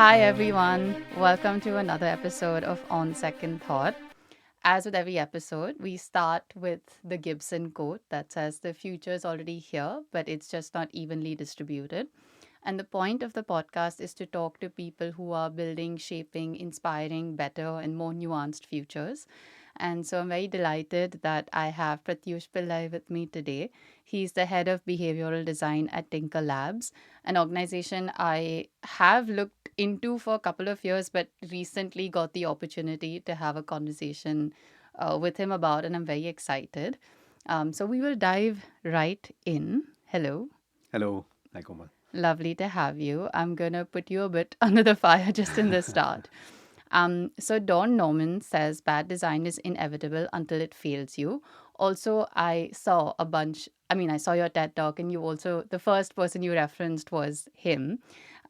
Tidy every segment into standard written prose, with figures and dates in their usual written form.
Hi, everyone. Welcome to another episode of On Second Thought. As with every episode, we start with the Gibson quote that says, "The future is already here, but it's just not evenly distributed." And the point of the podcast is to talk to people who are building, shaping, inspiring better and more nuanced futures. And so I'm very delighted that I have Pratyush Pillai with me today. He's the head of behavioral design at TinkerLabs, an organization I have looked into for a couple of years, but recently got the opportunity to have a conversation with him about, and I'm very excited. So we will dive right in. Hello. Hello. Hi, Komal. Lovely to have you. I'm going to put you a bit under the fire just in the start. So Don Norman says bad design is inevitable until it fails you. Also, I saw a bunch, I saw your TED talk, and you also, the first person you referenced was him.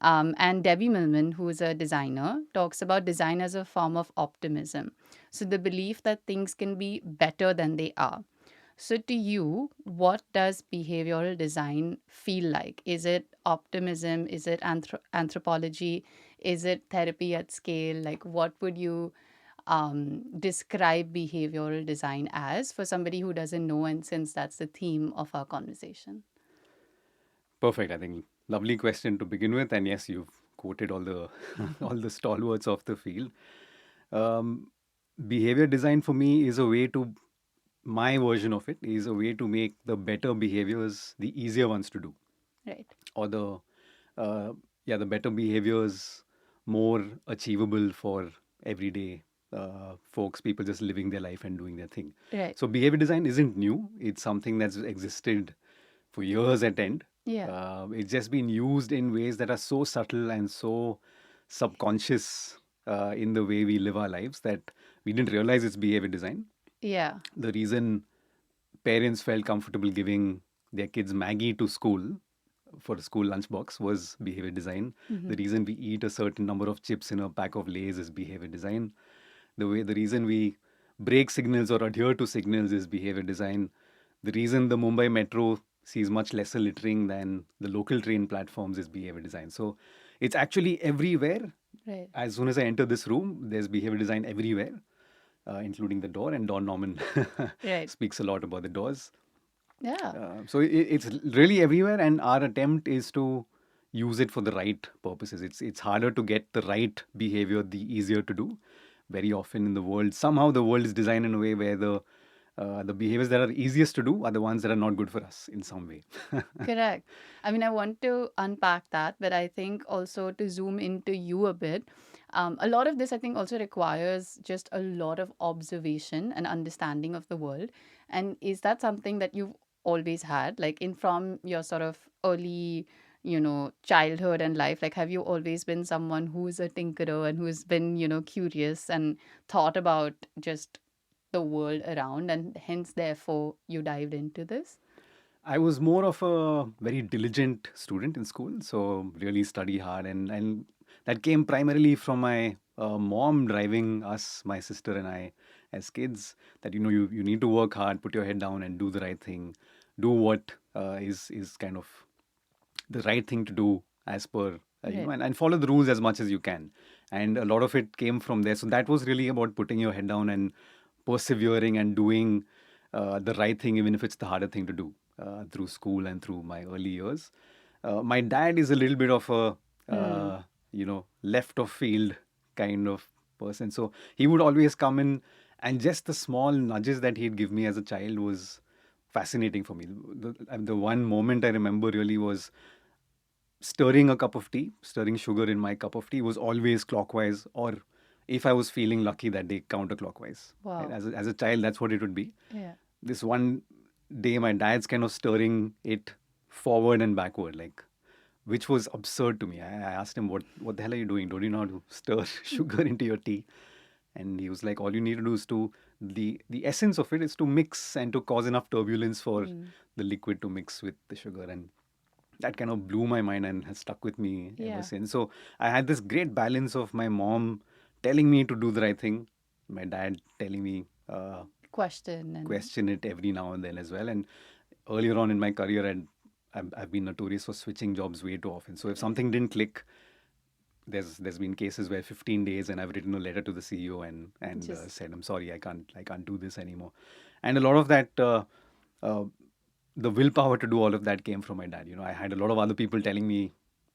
And Debbie Millman, who is a designer, talks about design as a form of optimism. So the belief that things can be better than they are. So, to you, what does behavioral design feel like? Is it optimism? Is it anthropology? Is it therapy at scale? Like, what would you describe behavioral design as for somebody who doesn't know? And since that's the theme of our conversation. Perfect. I think lovely question to begin with. And yes, you've quoted all the all the stalwarts of the field. Um, Behavior design for me is a way to my version of it is a way to make the better behaviors the easier ones to do, Right. or uh, the better behaviors more achievable for everyday folks, people just living their life and doing their thing. Right. So behavior design isn't new. It's something that's existed for years at end. Yeah. It's just been used in ways that are so subtle and so subconscious in the way we live our lives that we didn't realize it's behavior design. Yeah. The reason parents felt comfortable giving their kids Maggie to school for a school lunchbox was behavior design. Mm-hmm. The reason we eat a certain number of chips in a pack of Lays is behavior design. The reason we break signals or adhere to signals is behavior design. The reason the Mumbai metro sees much lesser littering than the local train platforms is behavior design. So it's actually everywhere. Right. As soon as I enter this room, there's behavior design everywhere, including the door. And Don Norman Right. speaks a lot about the doors. Yeah. So it's really everywhere, and our attempt is to use it for the right purposes. It's harder to get the right behavior, the easier to do. Very often in the world, somehow the world is designed in a way where the behaviors that are easiest to do are the ones that are not good for us in some way. Correct. I want to unpack that, but I think also to zoom into you a bit. A lot of this, I think, also requires just a lot of observation and understanding of the world. And is that something that you've always had, like in from your sort of early, childhood and life? Like, have you always been someone who's a tinkerer and who's been, curious and thought about just the world around, and hence, therefore, you dived into this? I was more of a very diligent student in school, so really study hard, and that came primarily from my mom driving us, my sister and I, as kids. That you need to work hard, put your head down, and do the right thing, do what is kind of the right thing to do as per Right. and follow the rules as much as you can. And a lot of it came from there. So that was really about putting your head down and persevering and doing the right thing, even if it's the harder thing to do through school and through my early years. My dad is a little bit of a Hmm. left of field kind of person. So he would always come in, and just the small nudges that he'd give me as a child was fascinating for me. The one moment I remember really was stirring a cup of tea, stirring sugar in my cup of tea was always clockwise, or if I was feeling lucky that day, counterclockwise. Right? Wow. As a child, that's what it would be. Yeah. This one day, my dad's kind of stirring it forward and backward, like, which was absurd to me. I asked him, what the hell are you doing? Don't you know how to stir sugar into your tea? And he was like, all you need to do is to, the essence of it is to mix and to cause enough turbulence for Mm. the liquid to mix with the sugar. And that kind of blew my mind and has stuck with me ever Yeah. since. So I had this great balance of my mom telling me to do the right thing, my dad telling me Question and question it every now and then as well. And earlier on in my career, I've been notorious for switching jobs way too often. So if something didn't click, there's been cases where 15 days and I've written a letter to the CEO and Just said I'm sorry, I can't do this anymore. And a lot of that uh, the willpower to do all of that came from my dad. I had a lot of other people telling me,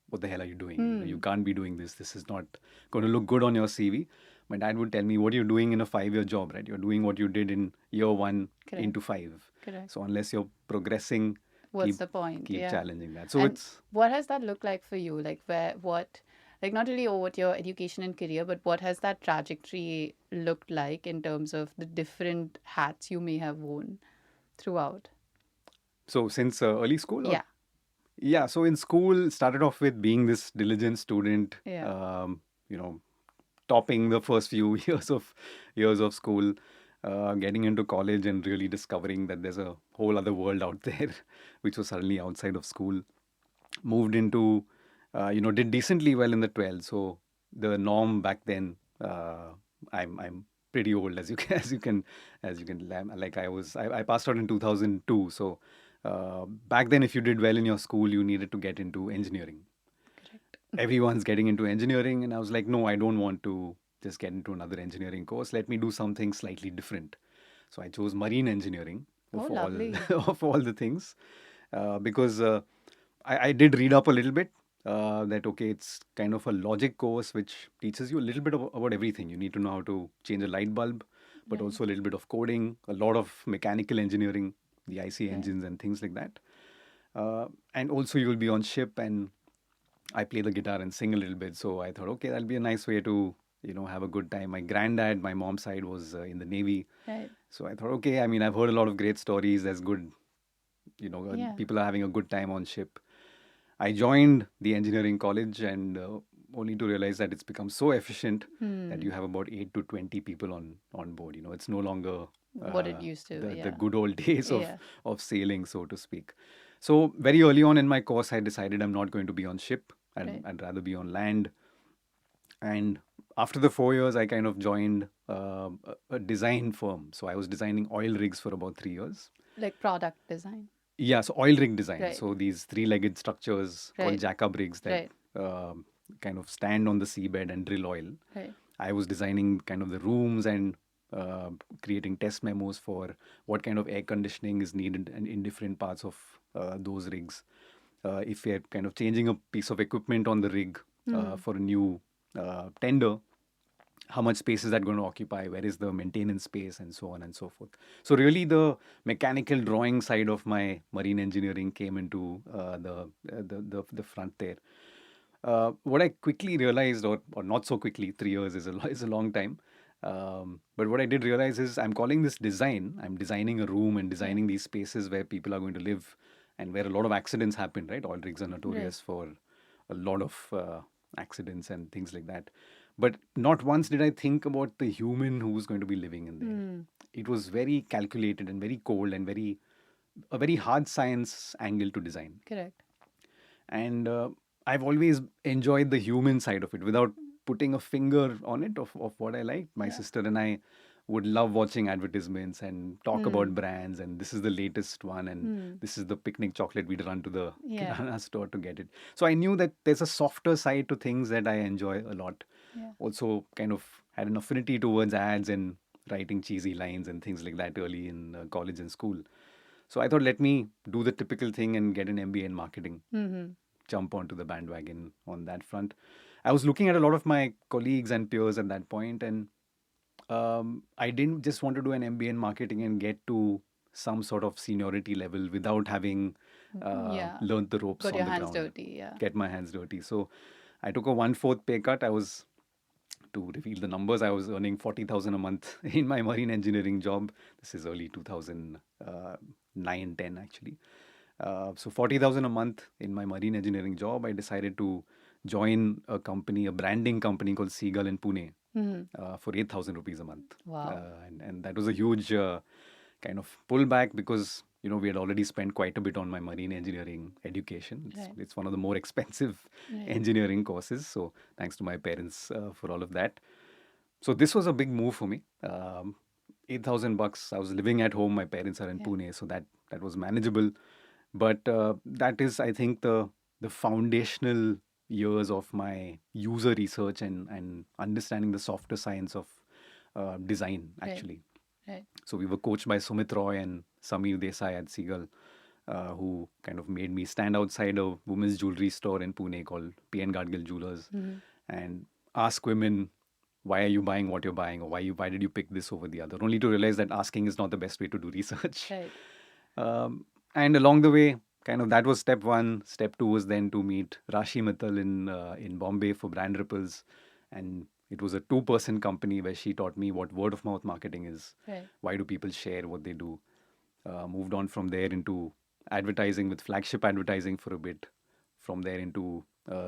what the hell are you doing? You can't be doing this. This is not going to look good on your CV. My dad would tell me, what are you doing in a 5-year job, right? You're doing what you did in year one correct. into 5. Correct. So unless you're progressing, What's keep the point? keep Yeah. challenging that. So And it's what has that looked like for you? Like like not really what your education and career, but what has that trajectory looked like in terms of the different hats you may have worn throughout? so since early school, or Yeah. yeah, so in school started off with being this diligent student, Yeah. you know, topping the first few years of school, getting into college and really discovering that there's a whole other world out there, which was suddenly outside of school. Moved into, did decently well in the 12. So the norm back then, I'm pretty old as you can like I passed out in 2002. So back then, if you did well in your school, you needed to get into engineering. Correct. Everyone's getting into engineering, and I was like, no, I don't want to just get into another engineering course. Let me do something slightly different. So I chose marine engineering Oh, of all lovely. of all the things, because I did read up a little bit. That okay, it's kind of a logic course which teaches you a little bit about everything. You need to know how to change a light bulb, but Right. also a little bit of coding, a lot of mechanical engineering, the IC Right. engines and things like that. And also you will be on ship, and I play the guitar and sing a little bit. So I thought, okay, that'll be a nice way to have a good time. My granddad, my mom's side was in the Navy, Right. so I thought, okay, I mean, I've heard a lot of great stories. There's good, Yeah. people are having a good time on ship. I joined the engineering college, and only to realize that it's become so efficient that you have about 8 to 20 people on board. It's no longer What it used to. the Yeah. good old days of Yeah. of sailing, so to speak. So very early on in my course, I decided I'm not going to be on ship. Right. I'd rather be on land. And after the 4 years, I kind of joined a design firm. So I was designing oil rigs for about 3 years. Like product design. Yeah, so oil rig design. Right. So these three-legged structures called Right. jack-up rigs that Right. kind of stand on the seabed and drill oil. Right. I was designing kind of the rooms and creating test memos for what kind of air conditioning is needed in different parts of those rigs. If we're kind of changing a piece of equipment on the rig for a new tender, how much space is that going to occupy, where is the maintenance space, and so on and so forth. So really the mechanical drawing side of my marine engineering came into the front there. What I quickly realized, or not so quickly, 3 years is a long time. But what I did realize is I'm calling this design. I'm designing a room and Yeah. designing these spaces where people are going to live and where a lot of accidents happen, right? Oil rigs are Right. notorious for a lot of accidents and things like that. But not once did I think about the human who's going to be living in there. It was very calculated and very cold and a very hard science angle to design. Correct. And I've always enjoyed the human side of it without putting a finger on it of what I like. My Yeah. sister and I would love watching advertisements and talk about brands, and this is the latest one, and this is the picnic chocolate. We'd run to the Yeah. kirana store to get it. So I knew that there's a softer side to things that I enjoy a lot. Yeah. Also kind of had an affinity towards ads and writing cheesy lines and things like that early in college and school. So I thought, let me do the typical thing and get an MBA in marketing, jump onto the bandwagon on that front. I was looking at a lot of my colleagues and peers at that point, and I didn't just want to do an MBA in marketing and get to some sort of seniority level without having Yeah. learned the ropes Got on your the hands ground, dirty. Yeah. get my hands dirty. So I took a 1/4 pay cut. To reveal the numbers, I was earning 40,000 a month in my marine engineering job. This is early 2009, 10 actually. So 40,000 a month in my marine engineering job. I decided to join a company, a branding company called Seagull in Pune, for 8,000 rupees a month. Wow. And that was a huge kind of pullback because we had already spent quite a bit on my marine engineering education. Right. It's one of the more expensive Right. engineering courses. So thanks to my parents for all of that. So this was a big move for me. 8,000 bucks. I was living at home. My parents are in Yeah. Pune, so that was manageable. But that is, I think, the foundational years of my user research and understanding the softer science of design, Right. actually. Right. So we were coached by Sumit Roy and Sameer Desai at Seagull, who kind of made me stand outside a women's jewelry store in Pune called P.N. Gadgil Jewelers Mhm. and ask women, why are you buying what you're buying, or why did you pick this over the other? Only to realize that asking is not the best way to do research. Right. And along the way, kind of that was step one. Step two was then to meet Rashi Mittal in Bombay for Brand Ripples, and it was a two-person company where she taught me what word of mouth marketing is. Right. Why do people share what they do? Moved on from there into advertising with flagship advertising for a bit. From there into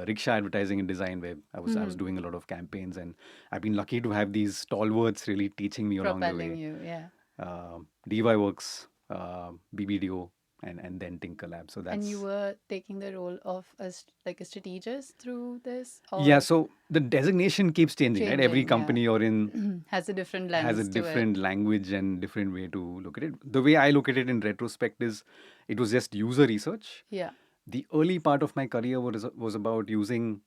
rickshaw advertising and design, where I was Mhm. doing a lot of campaigns, and I've been lucky to have these stalwarts really teaching me along the Propelling way. you. Yeah. DY Works, BBDO, and then TinkerLabs. So And you that's were taking the role of like a strategist through this, yeah. or So the designation keeps changing, right? Every changing? Yeah. company you're in Has a different has a lens to it. different language and different way to look at it. The way I look at it in retrospect is, it was just user research. Yeah. The early part of my career was about using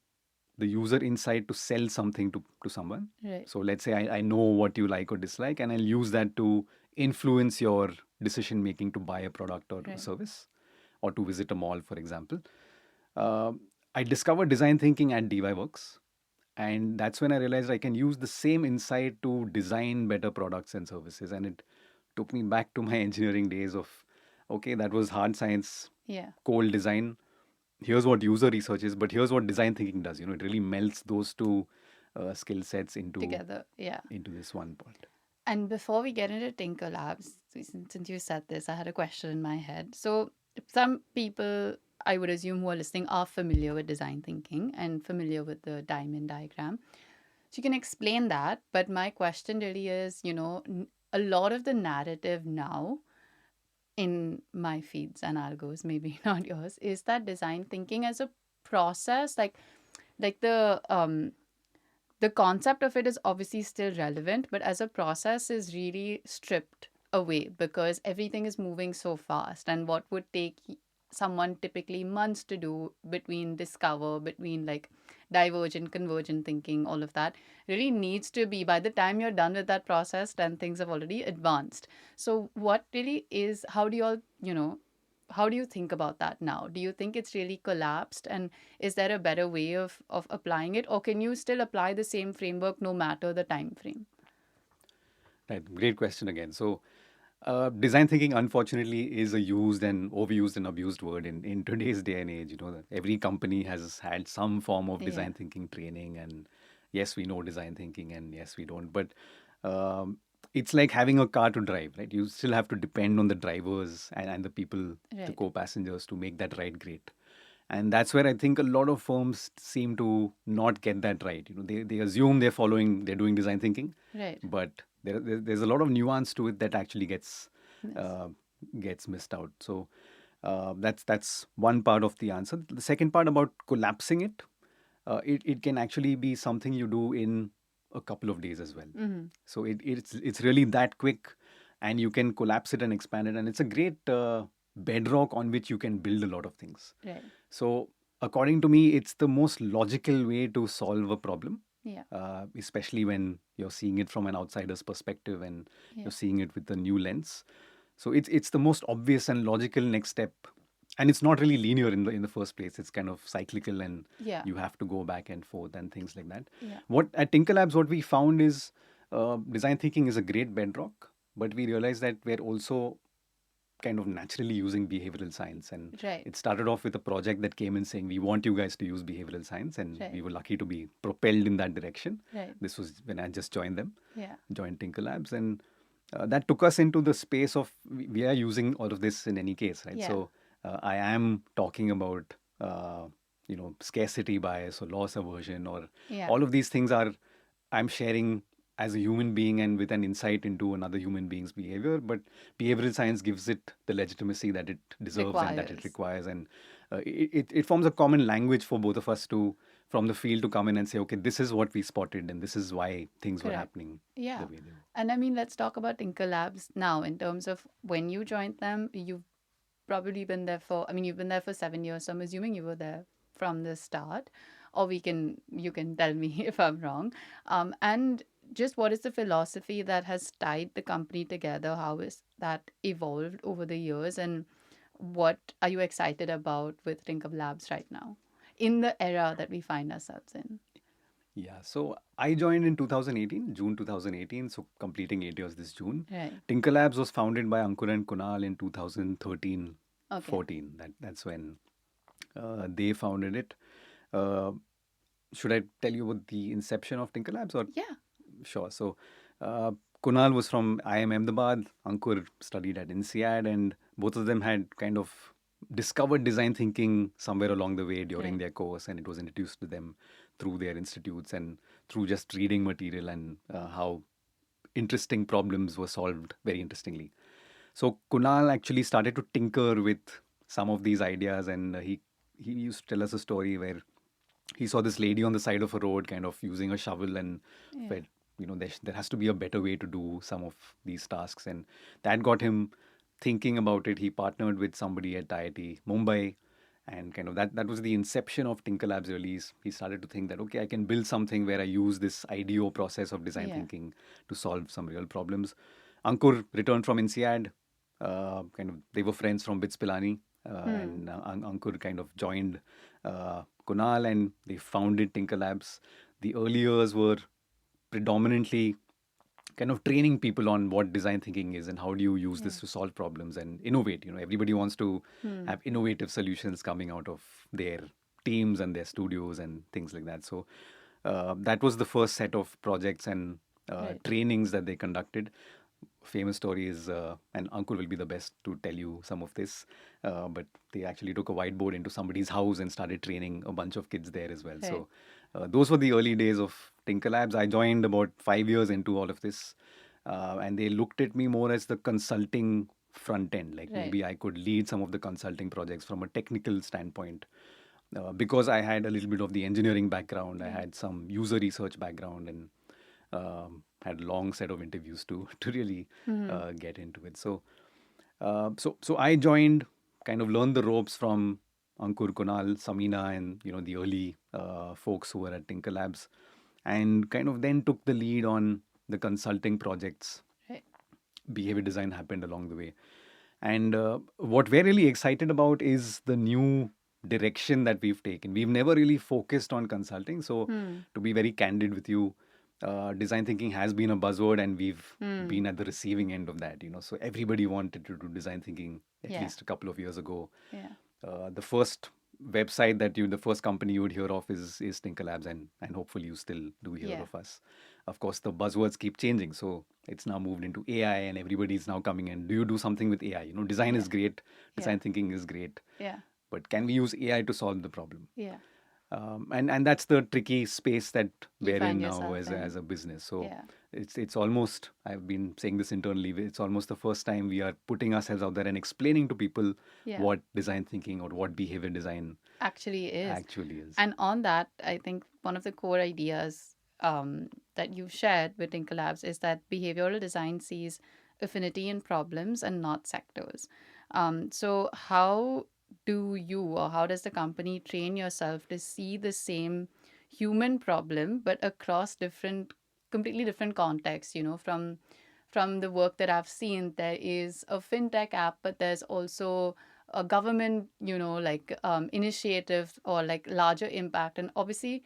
the user insight to sell something to someone. Right. So let's say I know what you like or dislike, and I'll use that to influence your decision making to buy a product or a Right. service, or to visit a mall, for example. Uh, I discovered design thinking at DY Works, and that's when I realized I can use the same insight to design better products and services. And it took me back to my engineering days of, okay, that was hard science, Yeah. cold design. Here's what user research is, but here's what design thinking does. It really melts those two skill sets Together. Yeah. into this one point. And before we get into TinkerLabs, since you said this, I had a question in my head. So, some people, I would assume, who are listening are familiar with design thinking and familiar with the diamond diagram. So, you can explain that. But my question really is, a lot of the narrative now in my feeds and algos, maybe not yours, is that design thinking as a process, like the concept of it is obviously still relevant, but as a process is really stripped away because everything is moving so fast. And what would take someone typically months to do between like divergent, convergent thinking, all of that really needs to be by the time you're done with that process, then things have already advanced. So, what really is, how do you all, how do you think about that now? Do you think it's really collapsed? And is there a better way of applying it? Or can you still apply the same framework no matter the time frame? Right, great question again. So, design thinking, unfortunately, is a used and overused and abused word in today's day and age. That every company has had some form of Yeah. design thinking training, and yes, we know design thinking, and yes, we don't. But um, it's like having a car to drive, right? You still have to depend on the drivers and the people, the Right. co-passengers, to make that ride great. And that's where I think a lot of firms seem to not get that right. They assume they're doing design thinking, Right. but there's a lot of nuance to it that actually Yes. uh, gets missed out. So that's one part of the answer. The second part about collapsing it, it can actually be something you do in a couple of days as well. Mm-hmm. So it's really that quick, and you can collapse it and expand it, and it's a great bedrock on which you can build a lot of things. Right. So according to me, it's the most logical way to solve a problem, Yeah. especially when you're seeing it from an outsider's perspective and Yeah. you're seeing it with a new lens. So it's the most obvious and logical next step, and it's not really linear in the first place. It's kind of cyclical, and Yeah. you have to go back and forth and things like that. Yeah. What at TinkerLabs, what we found is design thinking is a great bedrock, but we realized that we're also kind of naturally using behavioral science. And Right. it started off with a project that came in saying, we want you guys to use behavioral science. And Right. we were lucky to be propelled in that direction. Right. This was when I just joined them, Yeah. joined TinkerLabs. And that took us into the space of, we are using all of this in any case, right? Yeah. So I am talking about, scarcity bias or loss aversion, or Yeah. all of these things are, I'm sharing as a human being and with an insight into another human being's behavior. But behavioral science gives it the legitimacy that it deserves and that it Requires. requires. And it forms a common language for both of us to, from the field, to come in and say, okay, this is what we spotted and this is why things were Correct. happening Yeah. the way they were. And I mean, let's talk about TinkerLabs now in terms of when you joined them. You've probably been there for, I mean, you've been there for 7 years. So I'm assuming you were there from the start. or you can tell me if I'm wrong. And just what is the philosophy that has tied the company together? How is that evolved over the years? And what are you excited about with TinkerLabs right now in the era that we find ourselves in? Yeah, so I joined in 2018, June 2018, so completing 8 years this June. Right. TinkerLabs was founded by Ankur and Kunal in 2013, Okay. 14. That's when they founded it. Uh, should I tell you about the inception of TinkerLabs or? Yeah. Sure. So, uh, Kunal was from IIM Ahmedabad. Ankur studied at INSEAD, and both of them had kind of discovered design thinking somewhere along the way during Right. their course, and it was introduced to them through their institutes and through just reading material and how interesting problems were solved very interestingly. So Kunal actually started to tinker with some of these ideas, and he used to tell us a story where he saw this lady on the side of a road kind of using a shovel and Yeah. felt, there has to be a better way to do some of these tasks, and that got him thinking about it. He partnered with somebody at IIT Mumbai, and kind of that was the inception of TinkerLabs. Really, he started to think that, okay, I can build something where I use this IDEO process of design Yeah. thinking to solve some real problems. Ankur returned from INSEAD. Kind of they were friends from Bits Pilani, Hmm. and Ankur kind of joined Kunal, and they founded TinkerLabs. The early years were predominantly kind of training people on what design thinking is and how do you use Yeah. this to solve problems and innovate. Everybody wants to Hmm. have innovative solutions coming out of their teams and their studios and things like that. So that was the first set of projects and Right. trainings that they conducted. Famous story is, and Ankur will be the best to tell you some of this, but they actually took a whiteboard into somebody's house and started training a bunch of kids there as well. Right. So those were the early days of TinkerLabs. I joined about 5 years into all of this, and they looked at me more as the consulting front end. Like Right. maybe I could lead some of the consulting projects from a technical standpoint. Because I had a little bit of the engineering background, I Right. had some user research background, and had a long set of interviews to to really Hmm. get into it. So I joined, kind of learned the ropes from Ankur, Kunal, Samina, and the early folks who were at TinkerLabs, and kind of then took the lead on the consulting projects. Right. Behavior design happened along the way, and what we're really excited about is the new direction that we've taken. We've never really focused on consulting. So, Hmm. to be very candid with you, design thinking has been a buzzword, and we've Hmm. been at the receiving end of that. So everybody wanted to do design thinking at Yeah. least a couple of years ago. Yeah. The first the first company you would hear of is TinkerLabs, and hopefully you still do hear Yeah. of us. Of course, the buzzwords keep changing, so it's now moved into AI, and everybody's now coming in. Do you do something with AI? Design Yeah. is great, Yeah. design thinking is great, Yeah. but can we use AI to solve the problem? Yeah. And that's the tricky space that You we're in find now yourself as in. a business. So Yeah. it's almost, I've been saying this internally, it's almost the first time we are putting ourselves out there and explaining to people Yeah. what design thinking or what behavior design Actually is. actually is. And on that, I think one of the core ideas that you've shared with TinkerLabs is that behavioral design sees affinity in problems and not sectors. So, how do you or how does the company train yourself to see the same human problem but across completely different contexts? From the work that I've seen, there is a fintech app, but there's also a government, like initiative or like larger impact. And obviously,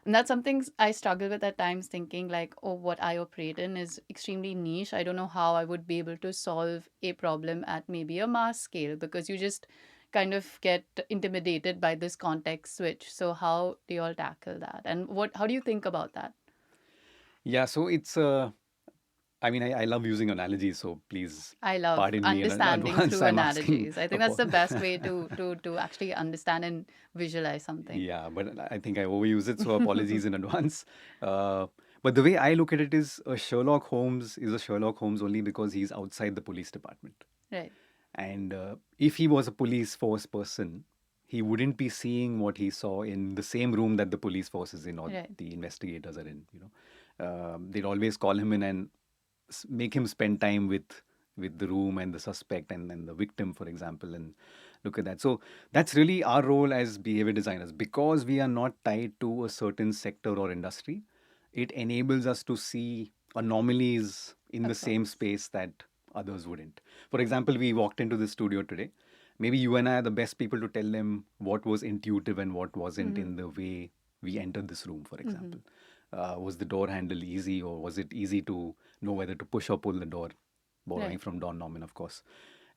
and that's something I struggle with at times, thinking like, oh, what I operate in is extremely niche. I don't know how I would be able to solve a problem at maybe a mass scale because you just kind of get intimidated by this context switch. So how do you all tackle that? And how do you think about that? Yeah, so it's I mean, I love using analogies, so please I love pardon me in understanding advance. through I'm asking analogies. I think that's the best way to actually understand and visualize something. Yeah, but I think I overuse it, so apologies in advance. Uh, but the way I look at it is, a Sherlock Holmes is a Sherlock Holmes only because he's outside the police department. Right. And if he was a police force person, he wouldn't be seeing what he saw in the same room that the police force is in or Right. the investigators are in. They'd always call him in and make him spend time with the room and the suspect and the victim, for example, and look at that. So that's really our role as behavior designers. Because we are not tied to a certain sector or industry, it enables us to see anomalies in the Of same course. space that others wouldn't. For example, we walked into the studio today. Maybe you and I are the best people to tell them what was intuitive and what wasn't Mm-hmm. in the way we entered this room, for Mm-hmm. example. Was the door handle easy, or was it easy to know whether to push or pull the door? Borrowing Right. from Don Norman, of course.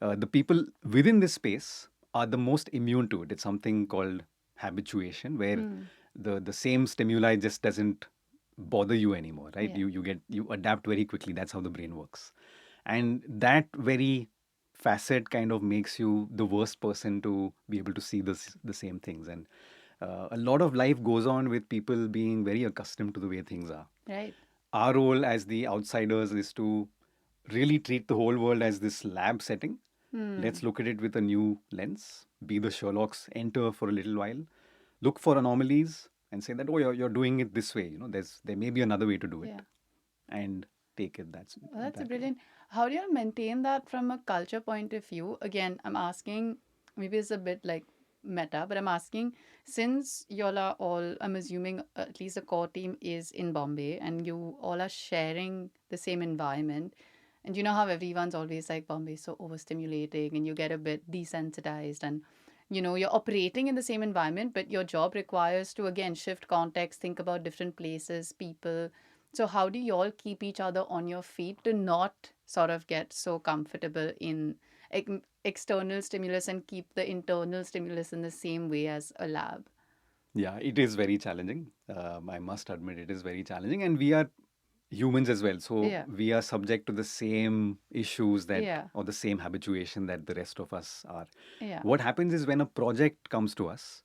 The people within this space are the most immune to it. It's something called habituation, where Mm. the same stimuli just doesn't bother you anymore, right? Yeah. You adapt very quickly. That's how the brain works, and that very facet kind of makes you the worst person to be able to see the same things. And a lot of life goes on with people being very accustomed to the way things are. Right. Our role as the outsiders is to really treat the whole world as this lab setting. Hmm. Let's look at it with a new lens. Be the Sherlocks, enter for a little while, look for anomalies, and say that, oh, you're doing it this way. There may be another way to do Yeah. it, and take it Well, that's that way. brilliant. How do you maintain that from a culture point of view? Again, I'm asking, maybe it's a bit like meta, but I'm asking, since y'all are all, I'm assuming at least the core team is in Bombay and you all are sharing the same environment. And you know how everyone's always like Bombay is so overstimulating and you get a bit desensitized and you're operating in the same environment, but your job requires to again shift context, think about different places, people. So, how do you all keep each other on your feet to not sort of get so comfortable in external stimulus and keep the internal stimulus in the same way as a lab? Yeah, it is very challenging. I must admit, it is very challenging, and we are humans as well. So Yeah, we are subject to the same issues that, yeah, or the same habituation that the rest of us are. yeah. What happens is when a project comes to us,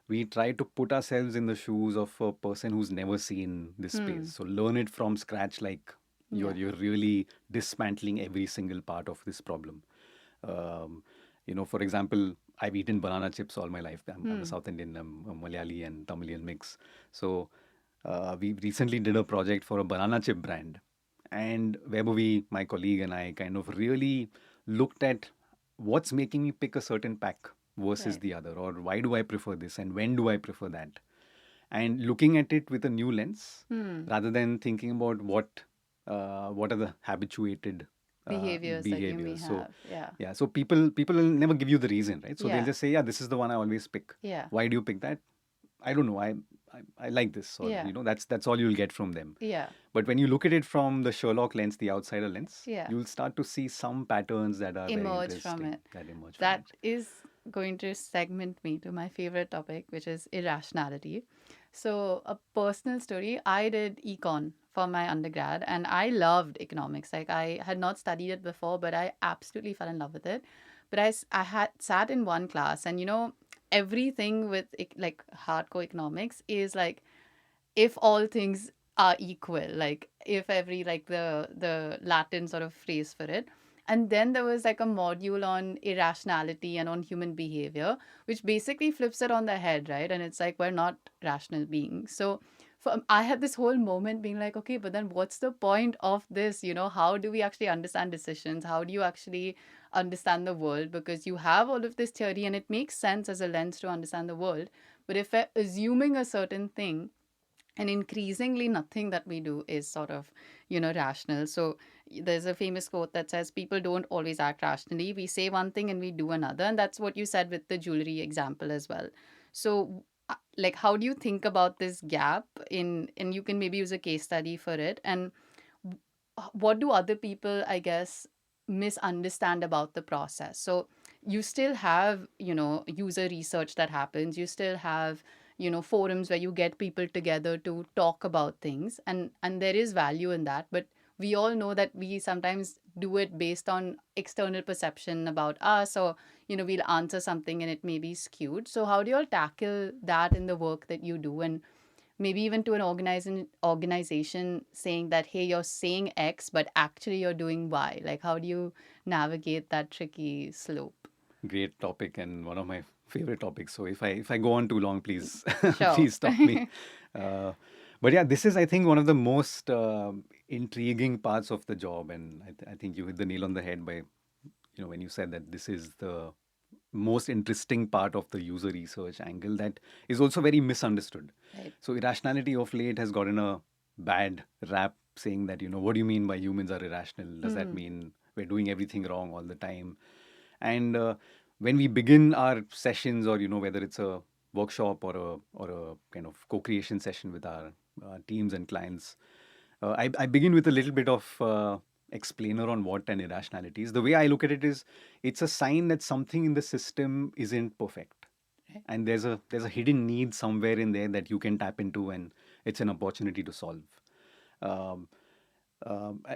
we try to put ourselves in the shoes of a person who's never seen this space. Hmm. So learn it from scratch, like Yeah. you're really dismantling every single part of this problem. Um, for example, I've eaten banana chips all my life. I'm a Hmm. South Indian, I'm a Malayali and Tamilian mix. So we recently did a project for a banana chip brand. And Webovie, my colleague, and I kind of really looked at what's making me pick a certain pack versus Right. the other, or why do I prefer this and when do I prefer that? And looking at it with a new lens Hmm. rather than thinking about what are the habituated Behaviors that you may behaviors. So have. Yeah. yeah, so people will never give you the reason, right? So they'll Yeah. just say, yeah, this is the one I always pick. Yeah. Why do you pick that? I don't know. I like this, or Yeah. that's all you'll get from them. Yeah. But when you look at it from the Sherlock lens, the outsider lens, Yeah. you'll start to see some patterns that are very Emerge from interesting it. that emerge from That it. is going to segment me to my favorite topic, which is irrationality. So, a personal story, I did econ for my undergrad and I loved economics. Like, I had not studied it before, but I absolutely fell in love with it. But I had sat in one class, and everything with like hardcore economics is like if all things are equal, like if every like the Latin sort of phrase for it. And then there was like a module on irrationality and on human behavior, which basically flips it on the head, right? And it's like we're not rational beings. So I had this whole moment being like, okay, but then what's the point of this? How do we actually understand decisions? How do you actually understand the world? Because you have all of this theory and it makes sense as a lens to understand the world. But if we're assuming a certain thing, and increasingly nothing that we do is sort of rational. So there's a famous quote that says people don't always act rationally. We say one thing and we do another, and that's what you said with the jewelry example as well. So like how do you think about this gap in, and you can maybe use a case study for it, and what do other people, I guess, misunderstand about the process? So you still have user research that happens, you still have forums where you get people together to talk about things, and there is value in that. But we all know that we sometimes do it based on external perception about us, or we'll answer something and it may be skewed. So how do you all tackle that in the work that you do, and maybe even to an organization saying that, hey, you're saying X but actually you're doing Y? Like how do you navigate that tricky slope? Great topic and one of my favorite topics. So if I go on too long, please Sure. please stop me. Uh, but yeah, this is, I think, one of the most intriguing parts of the job, and I think you hit the nail on the head by when you said that this is the most interesting part of the user research angle that is also very misunderstood. Right. So irrationality of late has gotten a bad rap, saying that, what do you mean by humans are irrational? Does that mean we're doing everything wrong all the time? And when we begin our sessions, or whether it's a workshop or a kind of co-creation session with our teams and clients, I begin with a little bit of explainer on what an irrationality is. The way I look at it is, it's a sign that something in the system isn't perfect, Right. and there's a hidden need somewhere in there that you can tap into, and it's an opportunity to solve. Um,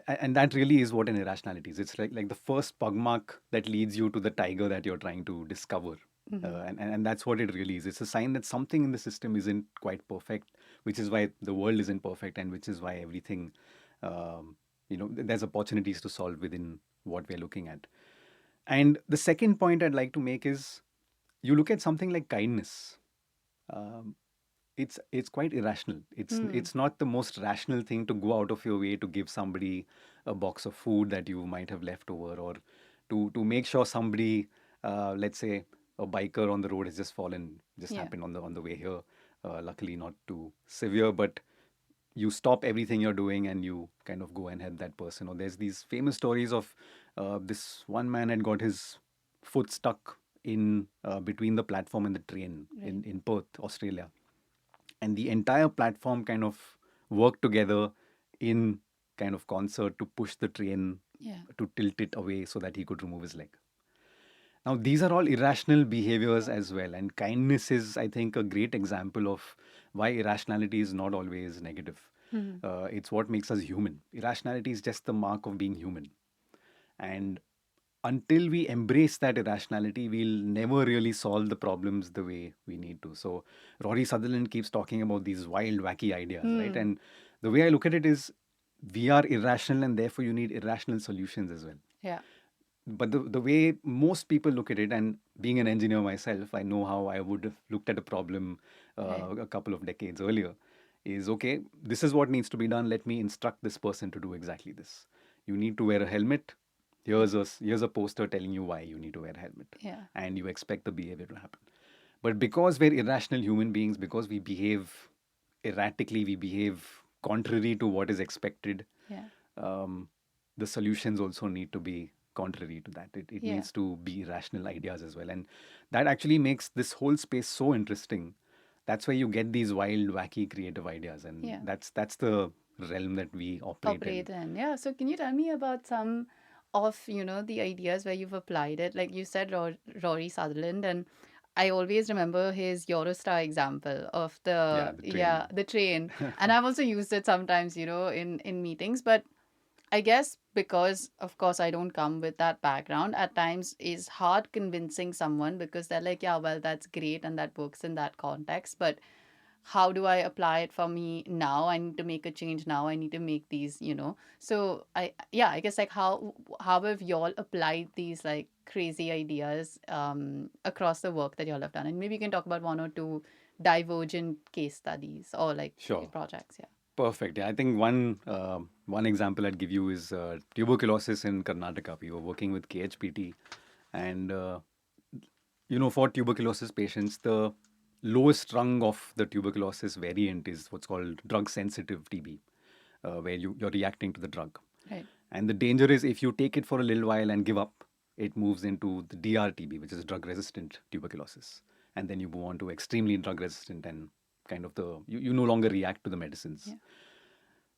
and that really is what an irrationality is. It's like the first pug mark that leads you to the tiger that you're trying to discover. And that's what it really is. It's a sign that something in the system isn't quite perfect, which is why the world isn't perfect, and which is why everything, there's opportunities to solve within what we're looking at. And the second point I'd like to make is, you look at something like kindness. Um, it's quite irrational. It's not the most rational thing to go out of your way to give somebody a box of food that you might have left over, or to make sure somebody, let's say a biker on the road has just fallen, just Yeah. happened on the way here. Luckily not too severe, but you stop everything you're doing and you kind of go and help that person. Or there's these famous stories of this one man had got his foot stuck in between the platform and the train Right. in Perth, Australia, and the entire platform kind of worked together in kind of concert to push the train, Yeah. to tilt it away so that he could remove his leg. Now, these are all irrational behaviors as well, and kindness is, I think, a great example of why irrationality is not always negative. It's what makes us human. Irrationality is just the mark of being human, and until we embrace that irrationality, we'll never really solve the problems the way we need to. So, Rory Sutherland keeps talking about these wild, wacky ideas, right? And the way I look at it is, we are irrational, and therefore you need irrational solutions as well. Yeah. But the way most people look at it, and being an engineer myself, I know how I would have looked at a problem Right. a couple of decades earlier, is okay, this is what needs to be done. Let me instruct this person to do exactly this. You need to wear a helmet. Here's a poster telling you why you need to wear a helmet. Yeah. And you expect the behavior to happen. But because we're irrational human beings, because we behave erratically, we behave contrary to what is expected, Yeah. um, the solutions also need to be contrary to that. It Yeah. needs to be rational ideas as well. And that actually makes this whole space so interesting. That's why you get these wild, wacky, creative ideas. And Yeah. that's the realm that we operate in. Operate in. Yeah. So can you tell me about some of, the ideas where you've applied it? Like you said, Rory Sutherland, and I always remember his Eurostar example of Yeah, the, the yeah, train. the train. And I've also used it sometimes, in meetings. But I guess because, of course, I don't come with that background, at times is hard convincing someone because they're like, yeah, well, that's great and that works in that context. But how do I apply it for me now? I need to make a change now. I need to make these. So I guess like how have y'all applied these like crazy ideas across the work that y'all have done? And maybe you can talk about one or two divergent case studies or like Sure. projects. Yeah. Perfect. Yeah, I think one example I'd give you is tuberculosis in Karnataka. We were working with KHPT, and for tuberculosis patients, the lowest rung of the tuberculosis variant is what's called drug-sensitive TB, where you're reacting to the drug. Right. And the danger is, if you take it for a little while and give up, it moves into the DRTB, which is drug-resistant tuberculosis, and then you move on to extremely drug-resistant, and kind of you no longer react to the medicines. Yeah.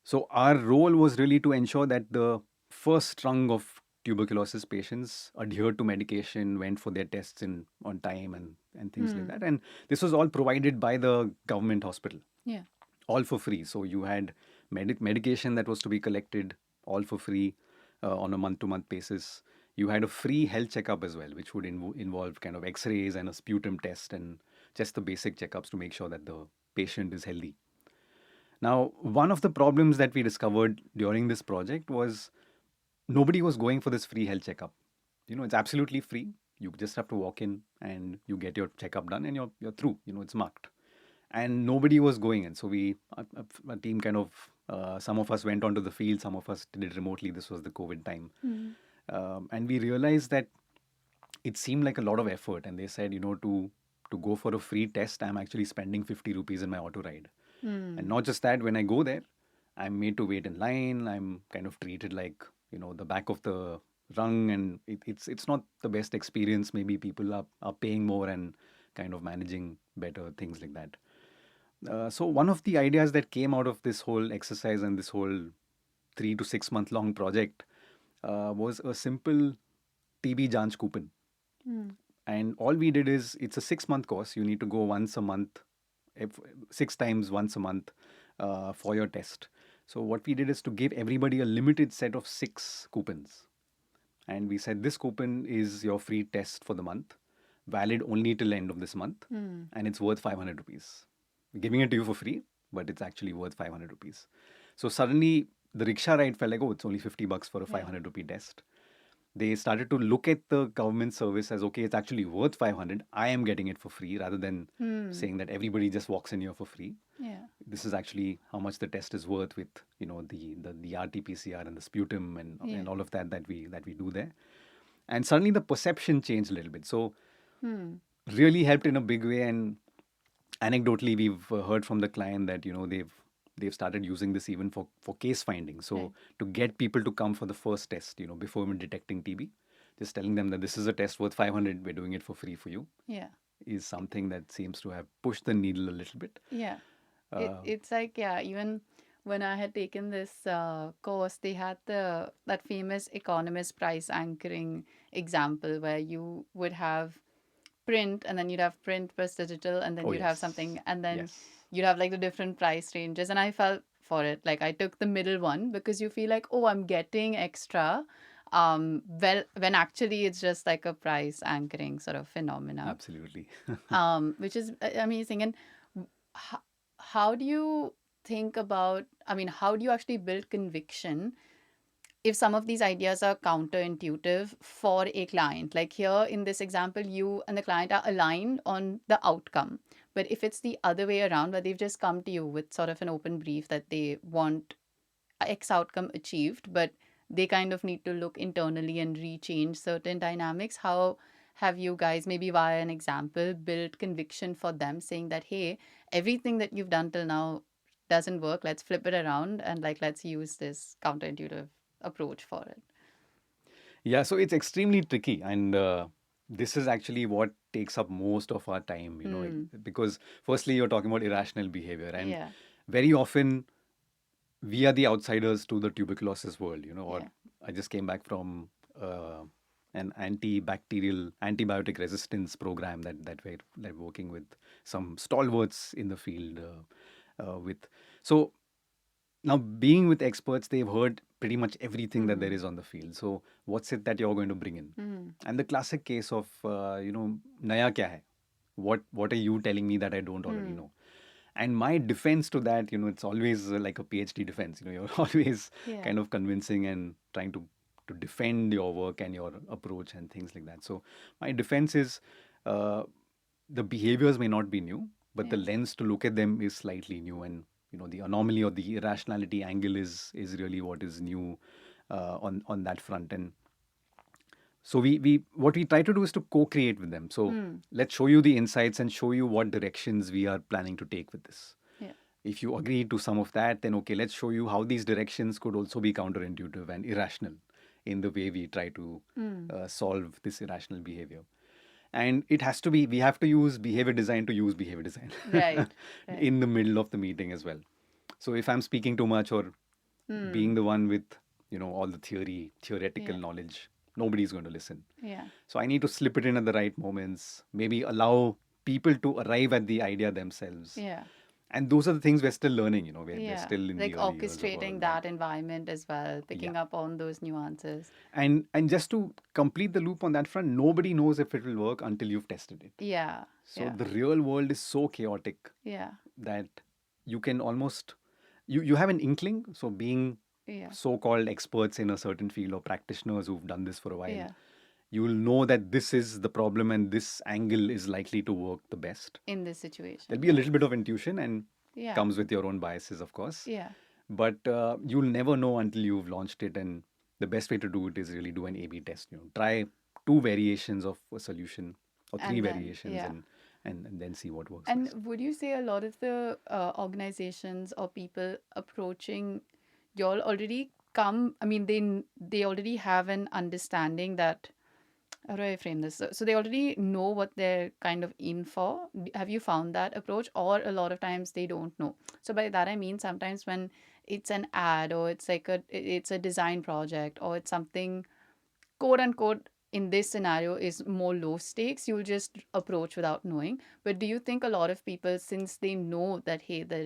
So our role was really to ensure that the first rung of tuberculosis patients adhered to medication, went for their tests on time, and things like that. And this was all provided by the government hospital, Yeah. all for free. So you had medication that was to be collected, all for free, on a month-to-month basis. You had a free health checkup as well, which would involve kind of X-rays and a sputum test, and just the basic checkups to make sure that the patient is healthy. Now, one of the problems that we discovered during this project was, nobody was going for this free health checkup. It's absolutely free. You just have to walk in and you get your checkup done, and you're through. It's marked. And nobody was going in. So a team kind of, some of us went onto the field, some of us did it remotely. This was the COVID time. And we realized that it seemed like a lot of effort. And they said, to go for a free test, I'm actually spending 50 rupees in my auto ride. And Hmm. not just that, when I go there, I'm made to wait in line. I'm kind of treated like, the back of the rung, and it's not the best experience. Maybe people are paying more and kind of managing better, things like that. So one of the ideas that came out of this whole exercise and this whole 3 to 6 month long project was a simple TB Janch coupon. Hmm. And all we did is, it's a 6 month course. You need to go once a month, 6 times once a month for your test. So what we did is to give everybody a limited set of 6 coupons. And we said this coupon is your free test for the month, valid only till end of this month, Hmm. and it's worth 500 rupees. We're giving it to you for free, but it's actually worth 500 rupees. So suddenly the rickshaw ride felt like, oh, it's only 50 bucks for a Yeah. 500 rupee test. They started to look at the government service as, okay, it's actually worth 500. I am getting it for free, rather than Hmm. saying that everybody just walks in here for free. Yeah. This is actually how much the test is worth, with the RT-PCR and the sputum, and Yeah. all of that we do there. And suddenly the perception changed a little bit. So Hmm. really helped in a big way. And anecdotally, we've heard from the client that they've started using this even for case finding. So Right. to get people to come for the first test, before even detecting TB, just telling them that this is a test worth 500, we're doing it for free for you, Yeah. is something that seems to have pushed the needle a little bit. Yeah. Uh, It's like, yeah, even when I had taken this course, they had that famous economist price anchoring example where you would have print, and then you'd have print plus digital, and then oh you'd have yes, something, and then yes, you'd have like the different price ranges. And I felt for it. Like I took the middle one because you feel like, oh, I'm getting extra. Well, when actually it's just like a price anchoring sort of phenomena, absolutely. which is amazing. And how, how do you think about, I mean, how do you actually build conviction if some of these ideas are counterintuitive for a client? Like here in this example, you and the client are aligned on the outcome. But if it's the other way around, where they've just come to you with sort of an open brief that they want X outcome achieved, but they kind of need to look internally and rechange certain dynamics. How have you guys, maybe via an example, built conviction for them, saying that, hey, everything that you've done till now doesn't work. Let's flip it around and like let's use this counterintuitive approach for it. Yeah, so it's extremely tricky, and this is actually what takes up most of our time, Hmm. because firstly, you're talking about irrational behavior, and Yeah. very often we are the outsiders to the tuberculosis world, or Yeah. I just came back from an antibacterial antibiotic resistance program that we're working with some stalwarts in the field with. So now, being with experts, they've heard pretty much everything that there Hmm. is on the field. So what's it that you're going to bring in? Hmm. And the classic case of naya kya hai? What are you telling me that I don't already Hmm. know? And my defense to that, it's always like a PhD defense. You're always Yeah. kind of convincing and trying to defend your work and your approach and things like that. So my defense is, uh, the behaviors may not be new, but the Yeah. lens to look at them is slightly new. And the anomaly or the irrationality angle is really what is new on that front. And so we what we try to do is to co-create with them. So Hmm. let's show you the insights and show you what directions we are planning to take with this. Yeah. If you agree to some of that, then okay, let's show you how these directions could also be counterintuitive and irrational in the way we try to Hmm. solve this irrational behavior. And it has to be, we have to use behavior design to use behavior design Right. Right. in the middle of the meeting as well. So if I'm speaking too much, or Hmm. being the one with all the theoretical Yeah. knowledge, nobody's going to listen. Yeah. So I need to slip it in at the right moments, maybe allow people to arrive at the idea themselves. Yeah. And those are the things we're still learning. We're Yeah, still in like the early years of all orchestrating of that. that environment as well, Yeah. picking up on those nuances. And just to complete the loop on that front, nobody knows if it will work until you've tested it. Yeah, So yeah, the real world is so chaotic yeah, that you can almost, you have an inkling. So being yeah, so-called experts in a certain field or practitioners who've done this for a while, yeah. you will know that this is the problem and this angle is likely to work the best. In this There'll situation, be a yeah, little bit of intuition, and yeah, comes with your own biases, of course. yeah, But you'll never know until you've launched it. And the best way to do it is really do an A/B test. Try two variations of a solution or three And then, variations, yeah. and then see what works And best. would you say a lot of the organizations or people approaching y'all already come? I mean, they already have an understanding that, how do I frame this? So they already know what they're kind of in for. Have you found that approach? Or a lot of times they don't know. So by that I mean sometimes when it's an ad or it's like it's a design project or it's something quote unquote in this scenario is more low stakes, you'll just approach without knowing. But do you think a lot of people, since they know that hey, there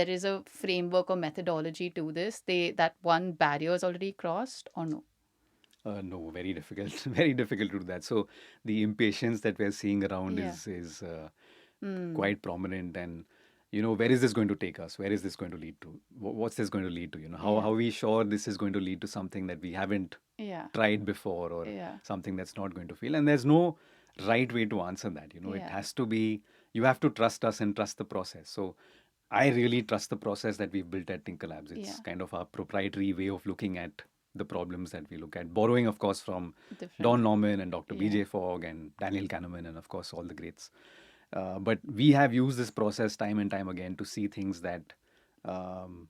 is a framework or methodology to this, they that one barrier is already crossed or no? No, very difficult, very difficult to do that. So the impatience that we're seeing around Yeah. is Mm. quite prominent, and where is this going to take us? Where is this going to lead to? What's this going to lead to? How Yeah. are we sure this is going to lead to something that we haven't Yeah. tried before, or Yeah. something that's not going to fail? And there's no right way to answer that. It Yeah. has to be, you have to trust us and trust the process. So I really trust the process that we've built at TinkerLabs. It's Yeah. kind of our proprietary way of looking at the problems that we look at, borrowing, of course, from Different. Don Norman and Dr. Yeah. BJ Fogg and Daniel Kahneman, and of course all the greats. But we have used this process time and time again to see things that um,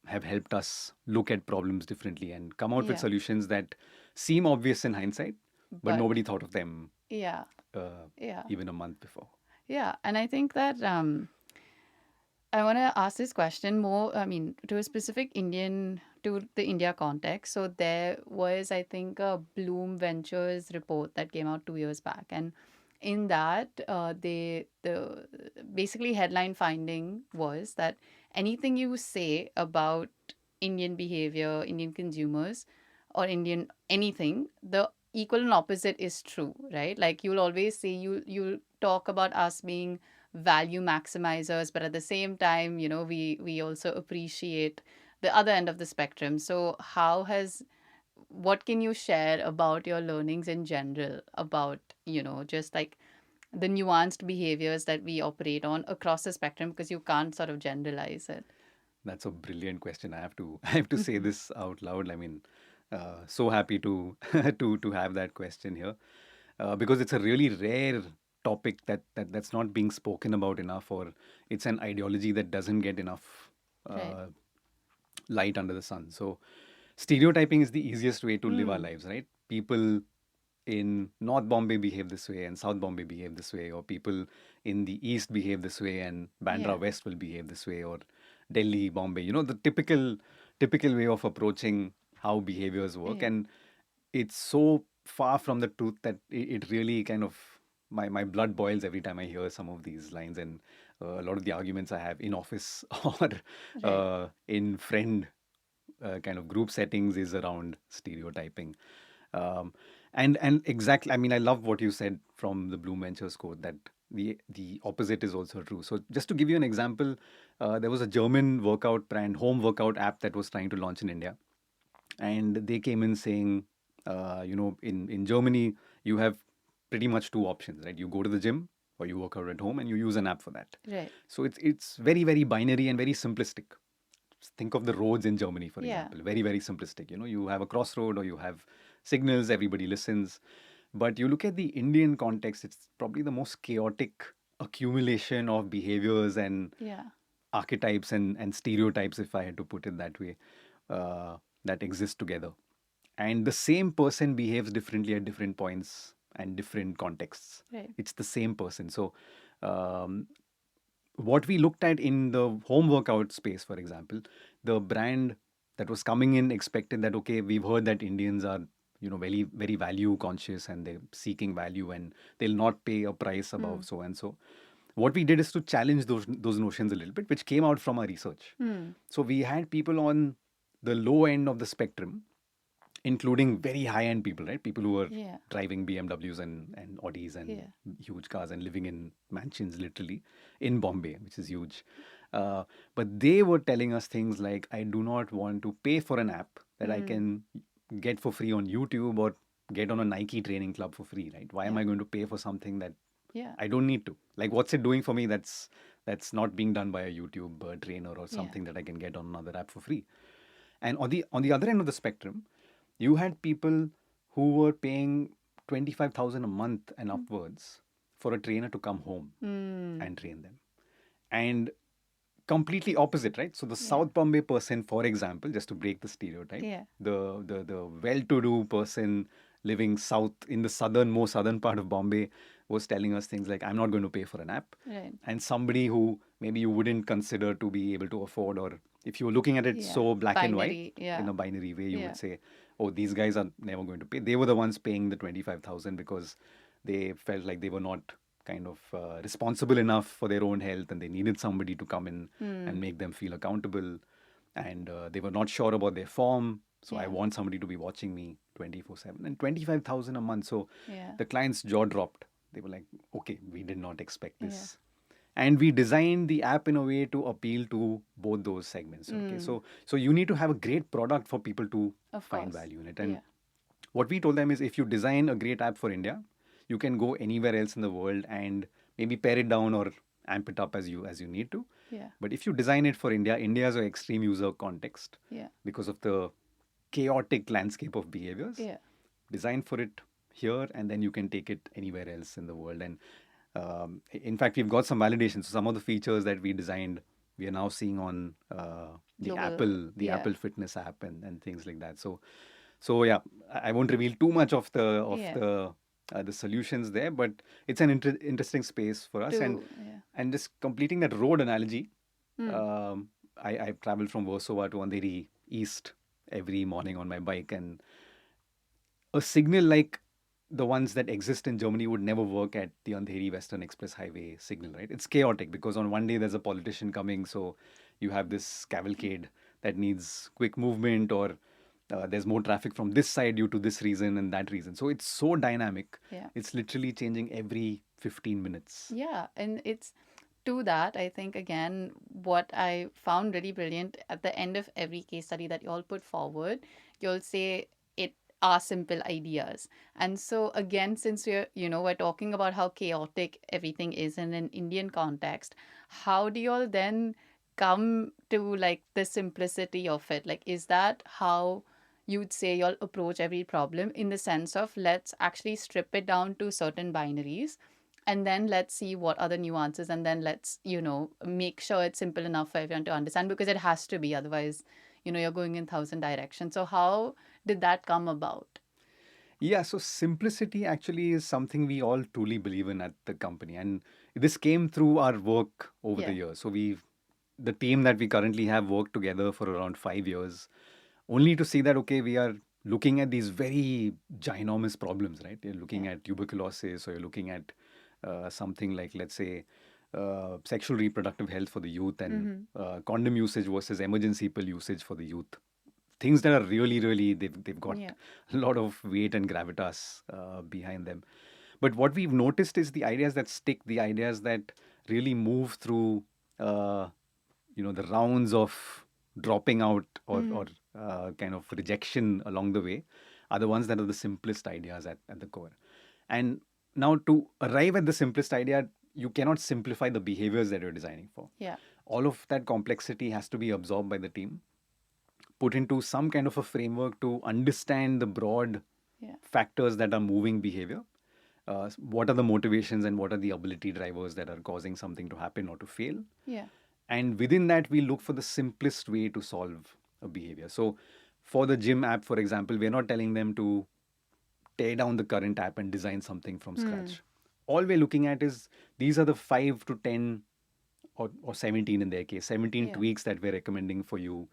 have helped us look at problems differently and come out with Yeah. solutions that seem obvious in hindsight, but But nobody thought of them yeah. uh, Yeah. even a month before. Yeah. And I think that I want to ask this question more, I mean, to a specific to the India context. So there was, I think, a Bloom Ventures report that came out 2 years back. And in that, the basically headline finding was that anything you say about Indian behavior, Indian consumers, or Indian anything, the equal and opposite is true, right? Like you'll always say, you'll talk about us being value maximizers, but at the same time, we also appreciate the other end of the spectrum. So what can you share about your learnings in general about, just like the nuanced behaviors that we operate on across the spectrum, because you can't sort of generalize it. That's a brilliant question. I have to say this out loud. I mean, so happy to to have that question here, because it's a really rare topic that's not being spoken about enough, or it's an ideology that doesn't get enough Right. uh, light under the sun. So, stereotyping is the easiest way to live our Mm. lives, right? People in North Bombay behave this way and South Bombay behave this way, or people in the East behave this way and Yeah. Bandra West will behave this way, or Delhi, Bombay. The typical way of approaching how behaviors work, Yeah. and it's so far from the truth that it really kind of my blood boils every time I hear some of these lines, and a lot of the arguments I have in office or Right. in friend kind of group settings is around stereotyping. Um, and exactly, I mean, I love what you said from the Bloom Ventures quote, that the opposite is also true. So just to give you an example, there was a German workout brand, home workout app that was trying to launch in India, and they came in saying, in Germany you have pretty much two options, right? You go to the gym or you work out at home, and you use an app for that. Right. So it's very, very binary and very simplistic. Think of the roads in Germany, for Yeah. example. Very, very simplistic. You have a crossroad or you have signals, everybody listens. But you look at the Indian context, it's probably the most chaotic accumulation of behaviors and Yeah. archetypes and stereotypes, if I had to put it that way, uh, that exist together. And the same person behaves differently at different points and different contexts. Right. It's the same person. So, um, what we looked at in the home workout space, for example, the brand that was coming in expected that, okay, we've heard that Indians are, very, very value conscious and they're seeking value and they'll not pay a price above Hmm. so and so. What we did is to challenge those notions a little bit, which came out from our research. Hmm. So we had people on the low end of the spectrum, including very high end people, right? People who are Yeah. driving BMWs and Audis and Yeah. huge cars and living in mansions literally in Bombay, which is huge. But they were telling us things like, I do not want to pay for an app that I Hmm. can get for free on YouTube or get on a Nike training club for free, right? Why am Yeah. I going to pay for something that Yeah. I don't need to? Like, what's it doing for me that's not being done by a YouTube trainer or Yeah. something that I can get on another app for free? And on the other end of the spectrum, you had people who were paying 25,000 a month and upwards for a trainer to come home and train them. And completely opposite, right? So the Yeah. South Bombay person, for example, just to break the stereotype, Yeah. the well-to-do person living south in the more southern part of Bombay was telling us things like, "I'm not going to pay for an app," Right. and somebody who maybe you wouldn't consider to be able to afford, or if you were looking at it Yeah. so black and white Binary. in Yeah. a binary way, you Yeah. would say, "Oh, these guys are never going to pay." They were the ones paying the 25,000 because they felt like they were not kind of responsible enough for their own health, and they needed somebody to come in and make them feel accountable. And they were not sure about their form. So I Yeah. want somebody to be watching me 24/7. And 25,000 a month. So Yeah. the client's jaw dropped. They were like, okay, we did not expect Yeah. this. And we designed the app in a way to appeal to both those segments. Okay. So you need to have a great product for people to Of find course. value in it. And Yeah. what we told them is, if you design a great app for India, you can go anywhere else in the world and maybe pare it down or amp it up as you need to. Yeah. But if you design it for India, India's an extreme user context Yeah. because of the chaotic landscape of behaviors. Yeah. Design for it here, and then you can take it anywhere else in the world. And in fact, we've got some validation. So some of the features that we designed, we are now seeing on Global. The Yeah. Apple Fitness app and things like that. So yeah, I won't reveal too much of Yeah. the solutions there, but it's an interesting space for us. Yeah. And just completing that road analogy, Hmm. I travel from Warsaw to Andheri East every morning on my bike, and a signal like the ones that exist in Germany would never work at the Andheri Western Express Highway signal, right? It's chaotic because on one day there's a politician coming, so you have this cavalcade that needs quick movement, or there's more traffic from this side due to this reason and that reason. So it's so dynamic. Yeah. It's literally changing every 15 minutes. Yeah. And it's to that, I think, again, what I found really brilliant at the end of every case study that you all put forward, you'll say it are simple ideas. And so, again, since we're talking about how chaotic everything is in an Indian context, how do you all then come to like the simplicity of it? Like, is that how you'd say you'll approach every problem, in the sense of, let's actually strip it down to certain binaries, and then let's see what are the nuances, and then let's make sure it's simple enough for everyone to understand, because it has to be, otherwise you're going in thousand directions. So how did that come about? Yeah, so simplicity actually is something we all truly believe in at the company. And this came through our work over the Yeah. years. So the team that we currently have worked together for around 5 years, only to see that, okay, we are looking at these very ginormous problems, right? You're looking Yeah. at tuberculosis, or you're looking at something like, let's say, sexual reproductive health for the youth, and condom usage versus emergency pill usage for the youth. Things that are really, really, they've got Yeah. a lot of weight and gravitas behind them. But what we've noticed is the ideas that stick, the ideas that really move through, uh, the rounds of dropping out, or kind of rejection along the way, are the ones that are the simplest ideas at the core. And now, to arrive at the simplest idea, you cannot simplify the behaviors that you're designing for. Yeah. All of that complexity has to be absorbed by the team, put into some kind of a framework to understand the broad Yeah. factors that are moving behavior. What are the motivations and what are the ability drivers that are causing something to happen or to fail? Yeah. And within that, we look for the simplest way to solve a behavior. So, for the gym app, for example, we're not telling them to tear down the current app and design something from scratch. All we're looking at is, these are the 5 to 10, or 17 in their case, 17 Yeah. tweaks that we're recommending for you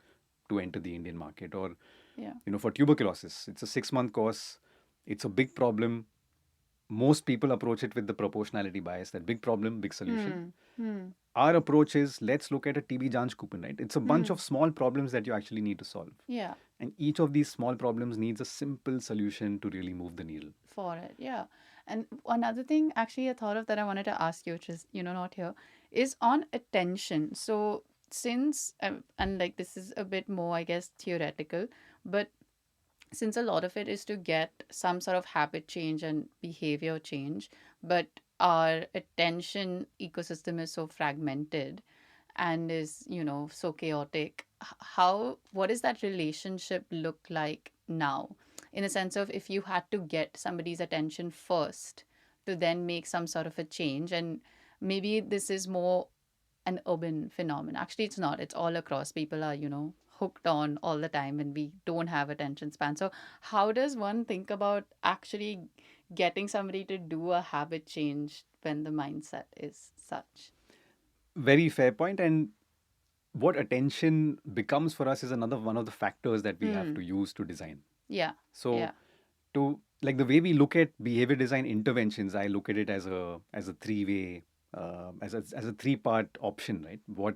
to enter the Indian market. Or, Yeah. for tuberculosis, it's a 6-month course. It's a big problem. Most people approach it with the proportionality bias, that big problem, big solution. Our approach is, let's look at a TB Janch coupon, right? It's a bunch of small problems that you actually need to solve. Yeah. And each of these small problems needs a simple solution to really move the needle. For it. Yeah. And another thing actually I thought of that I wanted to ask you, which is not here, is on attention. So since and like this is a bit more, I guess, theoretical, but since a lot of it is to get some sort of habit change and behavior change, but our attention ecosystem is so fragmented and is so chaotic, what does that relationship look like now? in the sense of if you had to get somebody's attention first to then make some sort of a change. And maybe this is more an urban phenomenon. Actually, it's not. It's all across. People are, hooked on all the time, and we don't have attention span. So, how does one think about actually getting somebody to do a habit change when the mindset is such? Very fair point. And what attention becomes for us is another one of the factors that we have to use to design. Yeah. So, Yeah. to like the way we look at behavior design interventions, I look at it as a three-way, as a three-part option, right?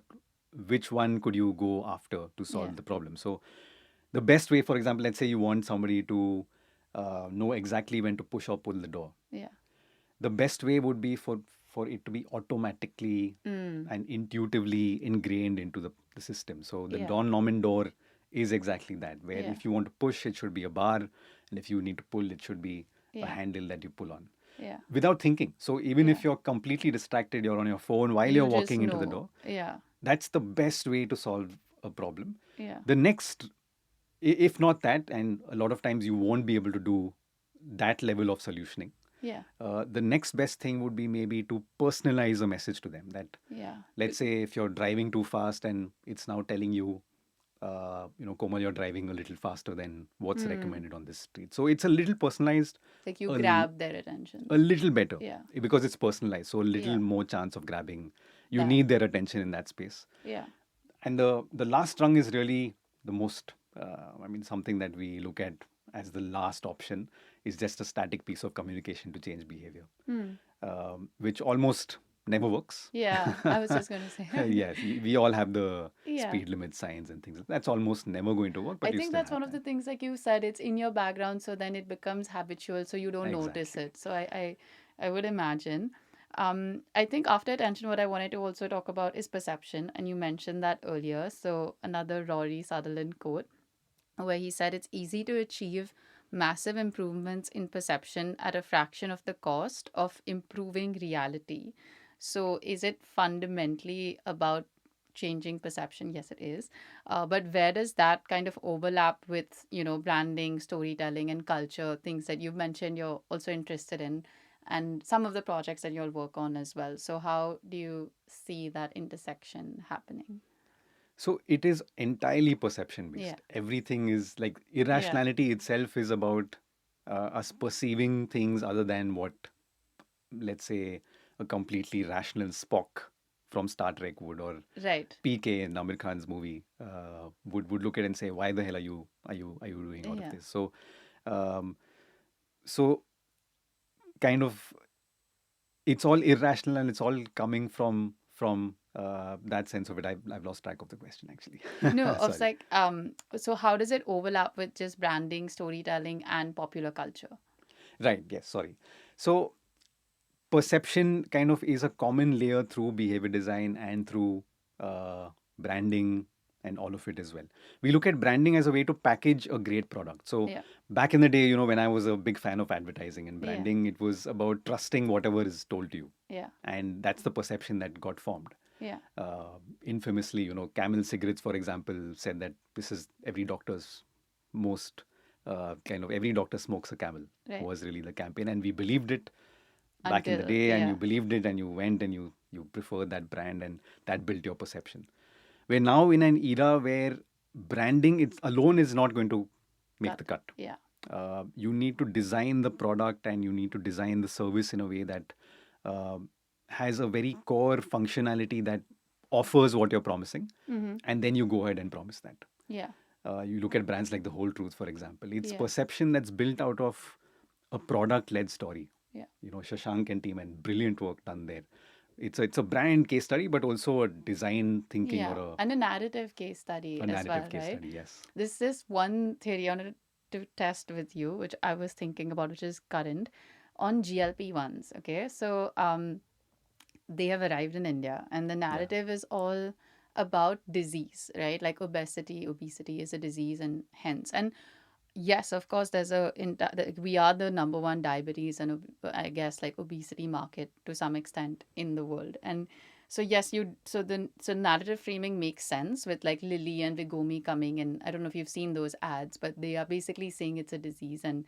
Which one could you go after to Yeah. solve the problem? So, the best way, for example, let's say you want somebody to know exactly when to push or pull the door. Yeah. The best way would be for it to be automatically Mm. and intuitively ingrained into the system. So the Yeah. Don Norman door is exactly that, where Yeah. if you want to push, it should be a bar, and if you need to pull, it should be a Yeah. handle that you pull on Yeah. without thinking. So even Yeah. if you're completely distracted, you're on your phone while You you're just walking into the know. door, Yeah. that's the best way to solve a problem. Yeah. The next, if not that, and a lot of times you won't be able to do that level of solutioning. Yeah. The next best thing would be maybe to personalize a message to them that, Yeah. let's say if you're driving too fast and it's now telling you, Komal, you're driving a little faster than what's recommended on this street. So it's a little personalized, Like you a, grab their attention. a little better Yeah. because it's personalized. So a little Yeah. more chance of grabbing. You That. need their attention in that space. Yeah. And the last rung is really the most, something that we look at as the last option is just a static piece of communication to change behavior, which almost never works. Yeah. I was just going to say. Yes, we all have the Yeah. speed limit signs and things. That's almost never going to work, but I you think still that's have one of the that. things, like you said, it's in your background, so then it becomes habitual, so you don't notice Exactly. it. So I would imagine. I think after attention, what I wanted to also talk about is perception, and you mentioned that earlier. So another Rory Sutherland quote, where he said it's easy to achieve massive improvements in perception at a fraction of the cost of improving reality. So, is it fundamentally about changing perception? Yes, it is. But where does that kind of overlap with, branding, storytelling, and culture, things that you've mentioned you're also interested in, and some of the projects that you'll work on as well? So, how do you see that intersection happening? So it is entirely perception Yeah. based. Everything is like Yeah. irrationality itself is about us perceiving things other than what, let's say, a completely rational Spock from Star Trek would, or Right. PK in Amir Khan's movie would look at and say, "Why the hell are you doing all of Yeah. this?" Um, so kind of it's all irrational and it's all coming from that sense of it. I've lost track of the question actually. No, of Sorry. like, so how does it overlap with just branding, storytelling, and popular culture? Right. Yes. Sorry. So perception kind of is a common layer through behavior design and through branding and all of it as well. We look at branding as a way to package a great product. So Yeah. back in the day, when I was a big fan of advertising and Yeah. branding, it was about trusting whatever is told to you. Yeah. And that's the perception that got formed. Yeah. Infamously, Camel cigarettes, for example, said that this is every doctor's most every doctor smokes a camel Right. was really the campaign. And we believed it back in the Until, day, and you yeah. believed it, and you went and you preferred that brand, and that built your perception. We're now in an era where branding it's alone is not going to make the cut. Yeah. You need to design the product and you need to design the service in a way that uh, has a very core functionality that offers what you're promising, and then you go ahead and promise that. Yeah. You look at brands like the Whole Truth, for example. It's Yeah. perception that's built out of a product-led story. Yeah. Shashank and team and brilliant work done there. It's a brand case study, but also a design thinking Yeah. or And a narrative case study a as narrative well, case right? study. Yes. This is one theory I wanted to test with you, which I was thinking about, which is current on GLP-1s. Okay. So, they have arrived in India, and the narrative is all about disease, right? Like obesity is a disease, and hence, and yes, of course, we are the number one diabetes and I guess like obesity market to some extent in the world, and So yes, so narrative framing makes sense with like Lily and Vigomi coming in. I don't know if you've seen those ads, but they are basically saying it's a disease, and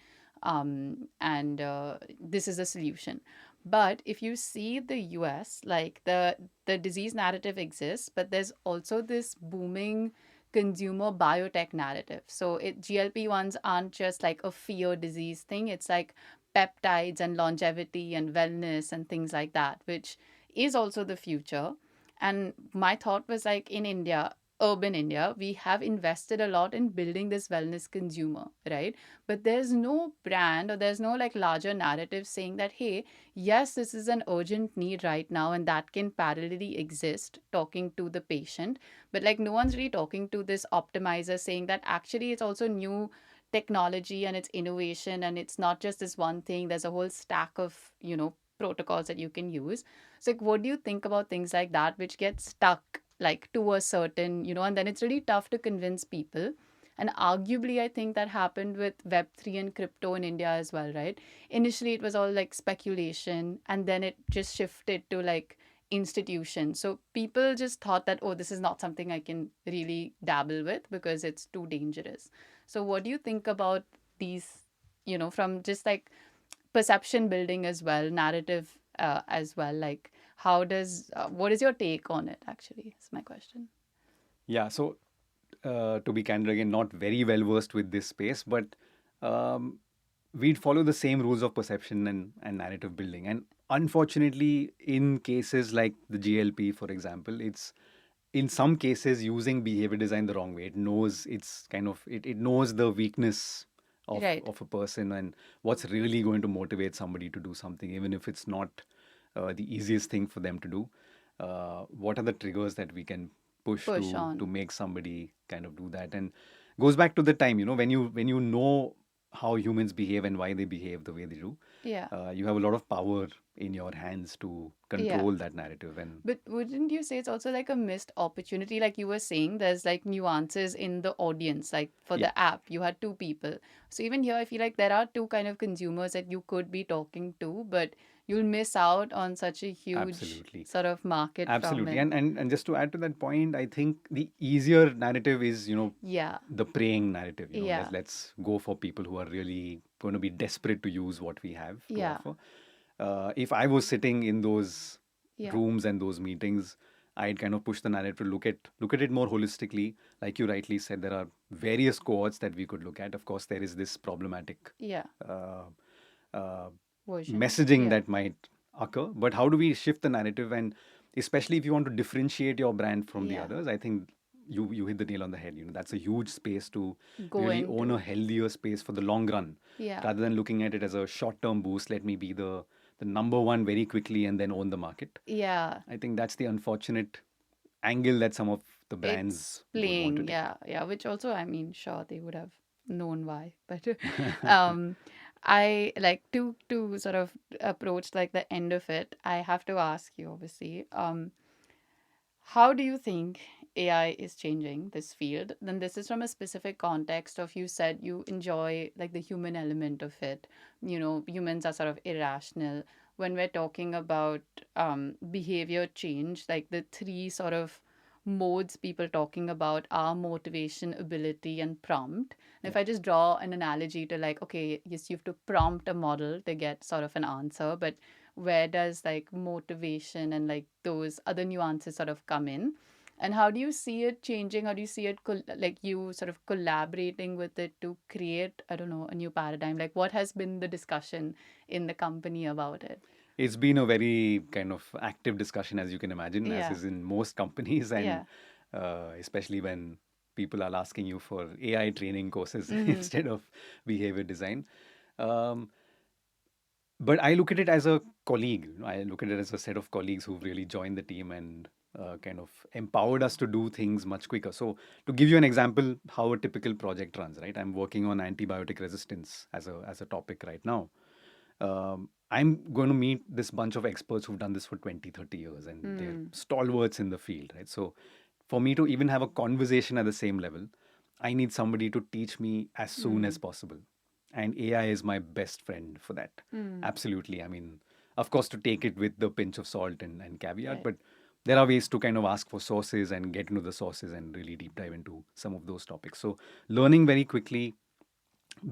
this is a solution. But if you see the US, like the disease narrative exists, but there's also this booming consumer biotech narrative. So GLP-1s aren't just like a fear disease thing. It's like peptides and longevity and wellness and things like that, which is also the future. And my thought was like in India, urban India, we have invested a lot in building this wellness consumer, right? But there's no brand or there's no like larger narrative saying that, hey, yes, this is an urgent need right now and that can parallelly exist talking to the patient. But like no one's really talking to this optimizer saying that actually it's also new technology and it's innovation and it's not just this one thing. There's a whole stack of, protocols that you can use. So, like, what do you think about things like that, which get stuck like to a certain, and then it's really tough to convince people. And arguably, I think that happened with Web3 and crypto in India as well, right? Initially, it was all like speculation, and then it just shifted to like institution. So people just thought that, oh, this is not something I can really dabble with because it's too dangerous. So, what do you think about these, from just like perception building as well, narrative as well? Like, what is your take on it, actually, is my question. Yeah, so to be candid again, not very well versed with this space, but um, we'd follow the same rules of perception and narrative building. And unfortunately, in cases like the GLP, for example, it's in some cases using behavior design the wrong way. It knows the weakness Right. of a person and what's really going to motivate somebody to do something, even if it's not the easiest thing for them to do. What are the triggers that we can push Push to on. make somebody kind of do that? And goes back to the time, when you know how humans behave and why they behave the way they do, Yeah. you have a lot of power in your hands to Yeah. control that narrative. And But wouldn't you say it's also like a missed opportunity? Like you were saying, there's like nuances in the audience. Like for yeah, the app, you had two people. So even here, I feel like there are two kind of consumers that you could be talking to, but you'll miss out on such a huge absolutely. sort of market from Absolutely. it. And just to add to that point, I think the easier narrative is, Yeah. the praying narrative. Yeah. Let's go for people who are really going to be desperate to use what we have to Yeah. offer. If I was sitting in those Yeah. rooms and those meetings, I'd kind of push the narrative to look at it more holistically. Like you rightly said, there are various cohorts that we could look at. Of course, there is this problematic Yeah. uh, uh, Version. messaging Yeah. that might occur. But how do we shift the narrative? And especially if you want to differentiate your brand from the Yeah. others, I think you hit the nail on the head. That's a huge space to really Going own a to. healthier space for the long run, Yeah. rather than looking at it as a short-term boost. Let me be the number one very quickly and then own the market. Yeah. I think that's the unfortunate angle that some of the It's brands would want to playing. take. Yeah. Yeah. Which also, I mean, sure, they would have known why. But um, I like to sort of approach like the end of it. I have to ask you, obviously. How do you think AI is changing this field? Then this is from a specific context of you said you enjoy like the human element of it. Humans are sort of irrational. When we're talking about behavior change, like the three sort of modes people talking about are motivation, ability, and prompt. And Yeah. if I just draw an analogy to like, okay, yes, you have to prompt a model to get sort of an answer, but where does like motivation and like those other nuances sort of come in, and how do you see it changing? How do you see it like you sort of collaborating with it to create, I don't know, a new paradigm? Like what has been the discussion in the company about it? It's been a very kind of active discussion, as you can imagine, as Yeah. is in most companies, and Yeah. especially when people are asking you for AI training courses Mm-hmm. instead of behavior design. Um, but I look at it as a colleague. I look at it as a set of colleagues who've really joined the team and kind of empowered us to do things much quicker. So, to give you an example, how a typical project runs, right? I'm working on antibiotic resistance as a topic right now. I'm going to meet this bunch of experts who've done this for 20, 30 years and they're Mm. stalwarts in the field, right? So, for me to even have a conversation at the same level, I need somebody to teach me as soon as Mm. possible. And AI is my best friend for that. Mm. Absolutely. I mean, of course, to take it with the pinch of salt and caveat, Right. but there are ways to kind of ask for sources and get into the sources and really deep dive into some of those topics. So learning very quickly,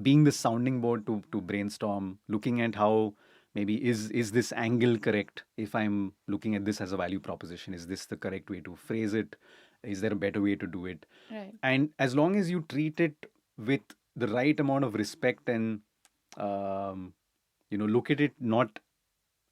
being the sounding board to brainstorm, looking at how maybe is this angle correct? If I'm looking at this as a value proposition, is this the correct way to phrase it? Is there a better way to do it? Right. And as long as you treat it with the right amount of respect and look at it not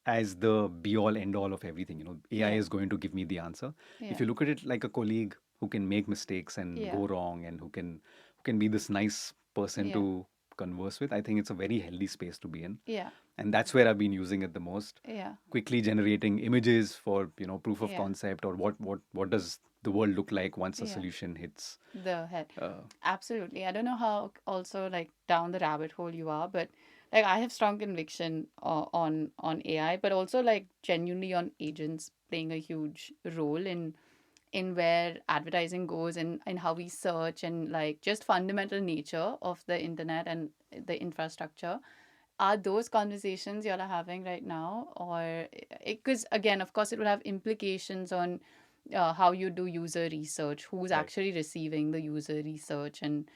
as the be all end all of everything. AI Yeah. is going to give me the answer. If Yeah. you look at it like a colleague who can make mistakes and Yeah. go wrong, and who can be this nice person Yeah. to converse with, I think it's a very healthy space to be in. Yeah. And that's where I've been using it the most. Yeah. Quickly generating images for proof of Yeah. concept, or what does the world look like once a Yeah. solution hits. The head. Uh, Absolutely. I don't know how also like down the rabbit hole you are, but like I have strong conviction on AI, but also like genuinely on agents playing a huge role in where advertising goes and in how we search and like just fundamental nature of the internet and the infrastructure. Are those conversations y'all are having right now, or because again, of course, it will have implications on how you do user research, who's right. actually receiving the user research, and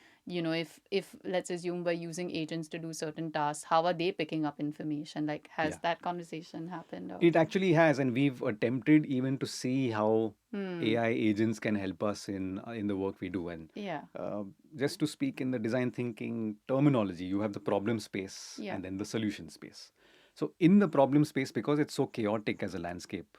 if let's assume we're using agents to do certain tasks, how are they picking up information? Like, has Yeah. that conversation happened? Or It actually has, and we've attempted even to see how hmm, AI agents can help us in the work we do. And yeah, uh, just to speak in the design thinking terminology, you have the problem space yeah, and then the solution space. So in the problem space, because it's so chaotic as a landscape,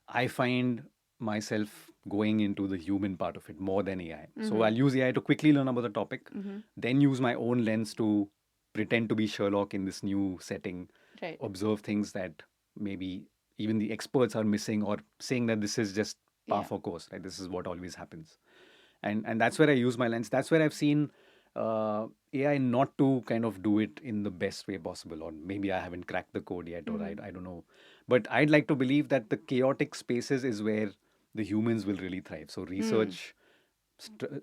I find myself going into the human part of it more than AI. So mm-hmm, I'll use AI to quickly learn about the topic, mm-hmm, then use my own lens to pretend to be Sherlock in this new setting, right, observe things that maybe even the experts are missing, or saying that this is just par yeah, for course, right? This is what always happens. And that's where I use my lens. That's where I've seen AI not to kind of do it in the best way possible, or maybe I haven't cracked the code yet, or mm-hmm, I don't know. But I'd like to believe that the chaotic spaces is where the humans will really thrive. So hmm, research,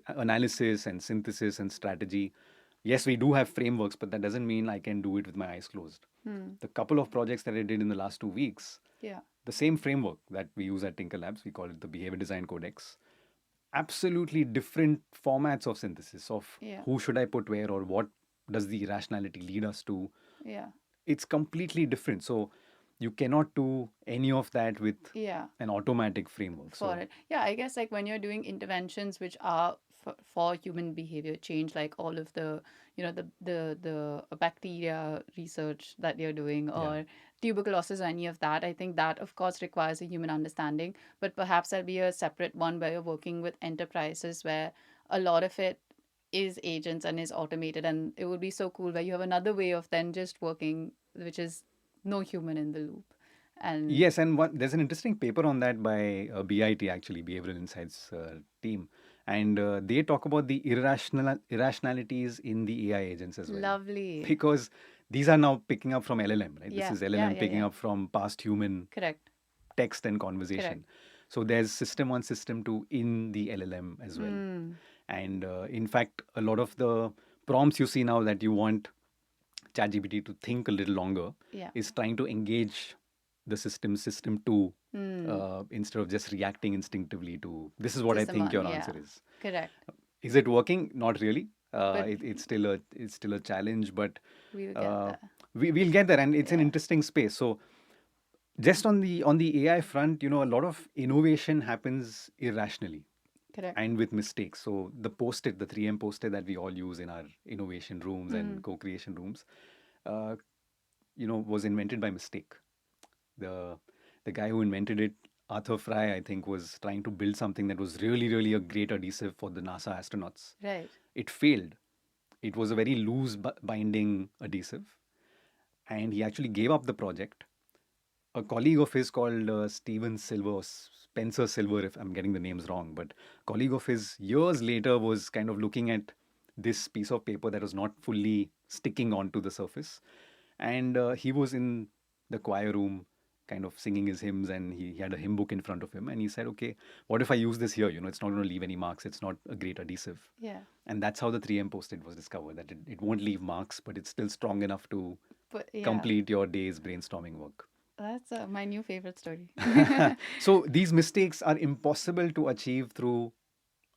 analysis, and synthesis and strategy. Yes, we do have frameworks, but that doesn't mean I can do it with my eyes closed. hmm, The couple of projects that I did in the last 2 weeks, yeah, the same framework that we use at TinkerLabs, we call it the Behavior Design Codex, absolutely different formats of synthesis of yeah, who should I put where, or what does the irrationality lead us to. yeah, It's completely different. So you cannot do any of that with yeah. an automatic framework. For So it. Yeah, I guess like when you're doing interventions which are for human behavior change, like all of the, the bacteria research that you're doing, yeah. or tuberculosis or any of that, I think that of course requires a human understanding. But perhaps there'll be a separate one where you're working with enterprises where a lot of it is agents and is automated, and it would be so cool where you have another way of then just working, which is no human in the loop. And Yes, and there's an interesting paper on that by BIT, actually, Behavioral Insights team, and they talk about the irrationalities in the AI agents as well, lovely. because these are now picking up from LLM, right? This Yeah, is yeah, LLM yeah, picking yeah. up from past human Correct. text and Correct. conversation. So there's system one, system two in the LLM as well. Hmm. And in fact, a lot of the prompts you see now that you want ChatGPT to think a little longer Yeah. is trying to engage the system two, Hmm. instead of just reacting instinctively to this is what I System think on. your Yeah. answer is. Correct. Is it working? Not really. But It's still a challenge, but we'll get uh, there. we'll get there, and it's an Yeah. interesting space. So just on the AI front, a lot of innovation happens irrationally Correct. and with mistakes. So the post-it, the 3M post-it that we all use in our innovation rooms Hmm. and co-creation rooms, uh, was invented by mistake. The the guy who invented it, Arthur Fry, I think, was trying to build something that was really, really a great adhesive for the NASA astronauts. Right. It failed. It was a very loose binding adhesive, and he actually gave up the project. A colleague of his called Steven Silver, or Spencer Silver, if I'm getting the names wrong, but colleague of his years later was kind of looking at this piece of paper that was not fully sticking onto the surface. And he was in the choir room kind of singing his hymns, and he had a hymn book in front of him, and he said, okay, what if I use this here? It's not going to leave any marks. It's not a great adhesive. Yeah. And that's how the 3M post-it was discovered, that it won't leave marks, but it's still strong enough to But yeah. complete your day's brainstorming work. That's my new favorite story. So these mistakes are impossible to achieve through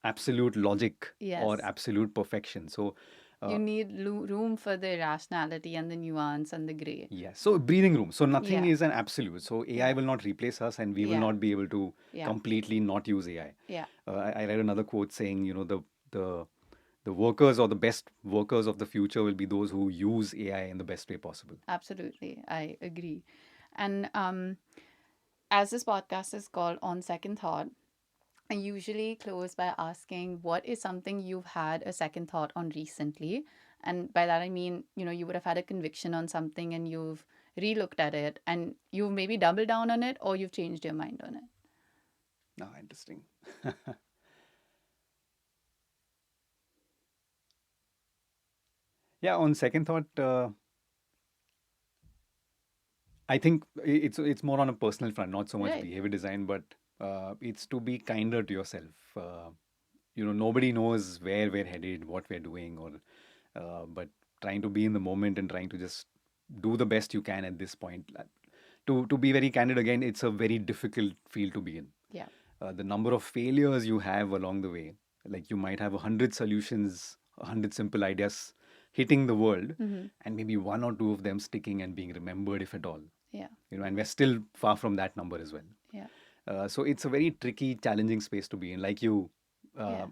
absolute logic or Yes. absolute perfection. So, You uh, need room for the irrationality and the nuance and the gray. yes. So breathing room. So nothing Yeah. is an absolute. So AI Yeah. will not replace us, and we will Yeah. not be able to Yeah. completely not use AI. Yeah. I read another quote saying, the the workers or the best workers of the future will be those who use AI in the best way possible. Absolutely. I agree. And as this podcast is called On Second Thought, I usually close by asking what is something you've had a second thought on recently? And by that I mean, you would have had a conviction on something and you've relooked at it and you've maybe doubled down on it or you've changed your mind on it. Ah, interesting. Yeah, on second thought, I think it's more on a personal front, not so much Right. behavior design, but it's to be kinder to yourself. Nobody knows where we're headed, what we're doing, or but trying to be in the moment and trying to just do the best you can at this point. To be very candid again, it's a very difficult field to be in. Yeah. The number of failures you have along the way, like you might have 100 solutions, 100 simple ideas hitting the world, Mm-hmm. and maybe one or two of them sticking and being remembered, if at all. Yeah. And we're still far from that number as well. Yeah. So it's a very tricky, challenging space to be in. Like you Yeah. uh,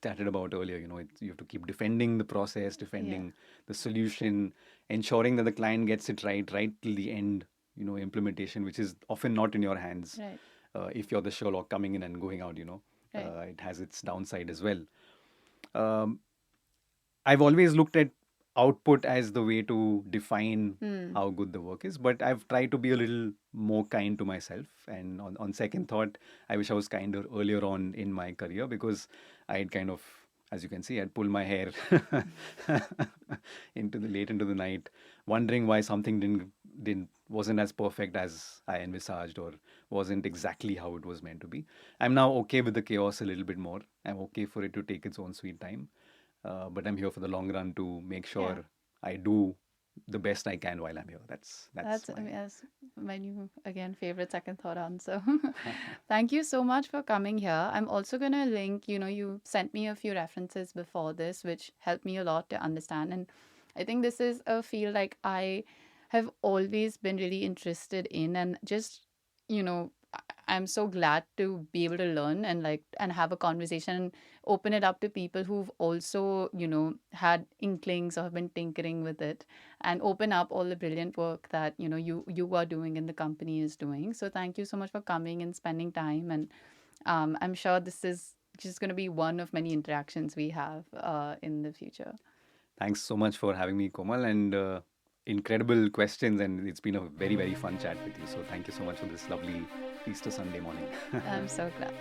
chatted about earlier, you have to keep defending the process, Yeah. defending the solution, ensuring that the client gets it right till the end. Implementation, which is often not in your hands. Right. If you're the Sherlock coming in and going out, Right. it has its downside as well. Um, I've always looked at output as the way to define Hmm. how good the work is, but I've tried to be a little more kind to myself. And on second thought, I wish I was kinder earlier on in my career because I'd kind of, as you can see, I'd pull my hair into the night, wondering why something didn't wasn't as perfect as I envisaged or wasn't exactly how it was meant to be. I'm now okay with the chaos a little bit more. I'm okay for it to take its own sweet time, but I'm here for the long run to make Yeah. sure I do the best I can while I'm here. That's I mean, my. that's my new, again, favorite second thought answer. Thank you so much for coming here. I'm also going to link, you sent me a few references before this, which helped me a lot to understand. And I think this is a field like I have always been really interested in. And just, I'm so glad to be able to learn and and have a conversation and open it up to people who've also, had inklings or have been tinkering with it and open up all the brilliant work that you are doing and the company is doing. So thank you so much for coming and spending time. And I'm sure this is just going to be one of many interactions we have in the future. Thanks so much for having me, Komal, and incredible questions. And it's been a very, very fun chat with you. So thank you so much for this lovely Easter Sunday morning. I'm so glad.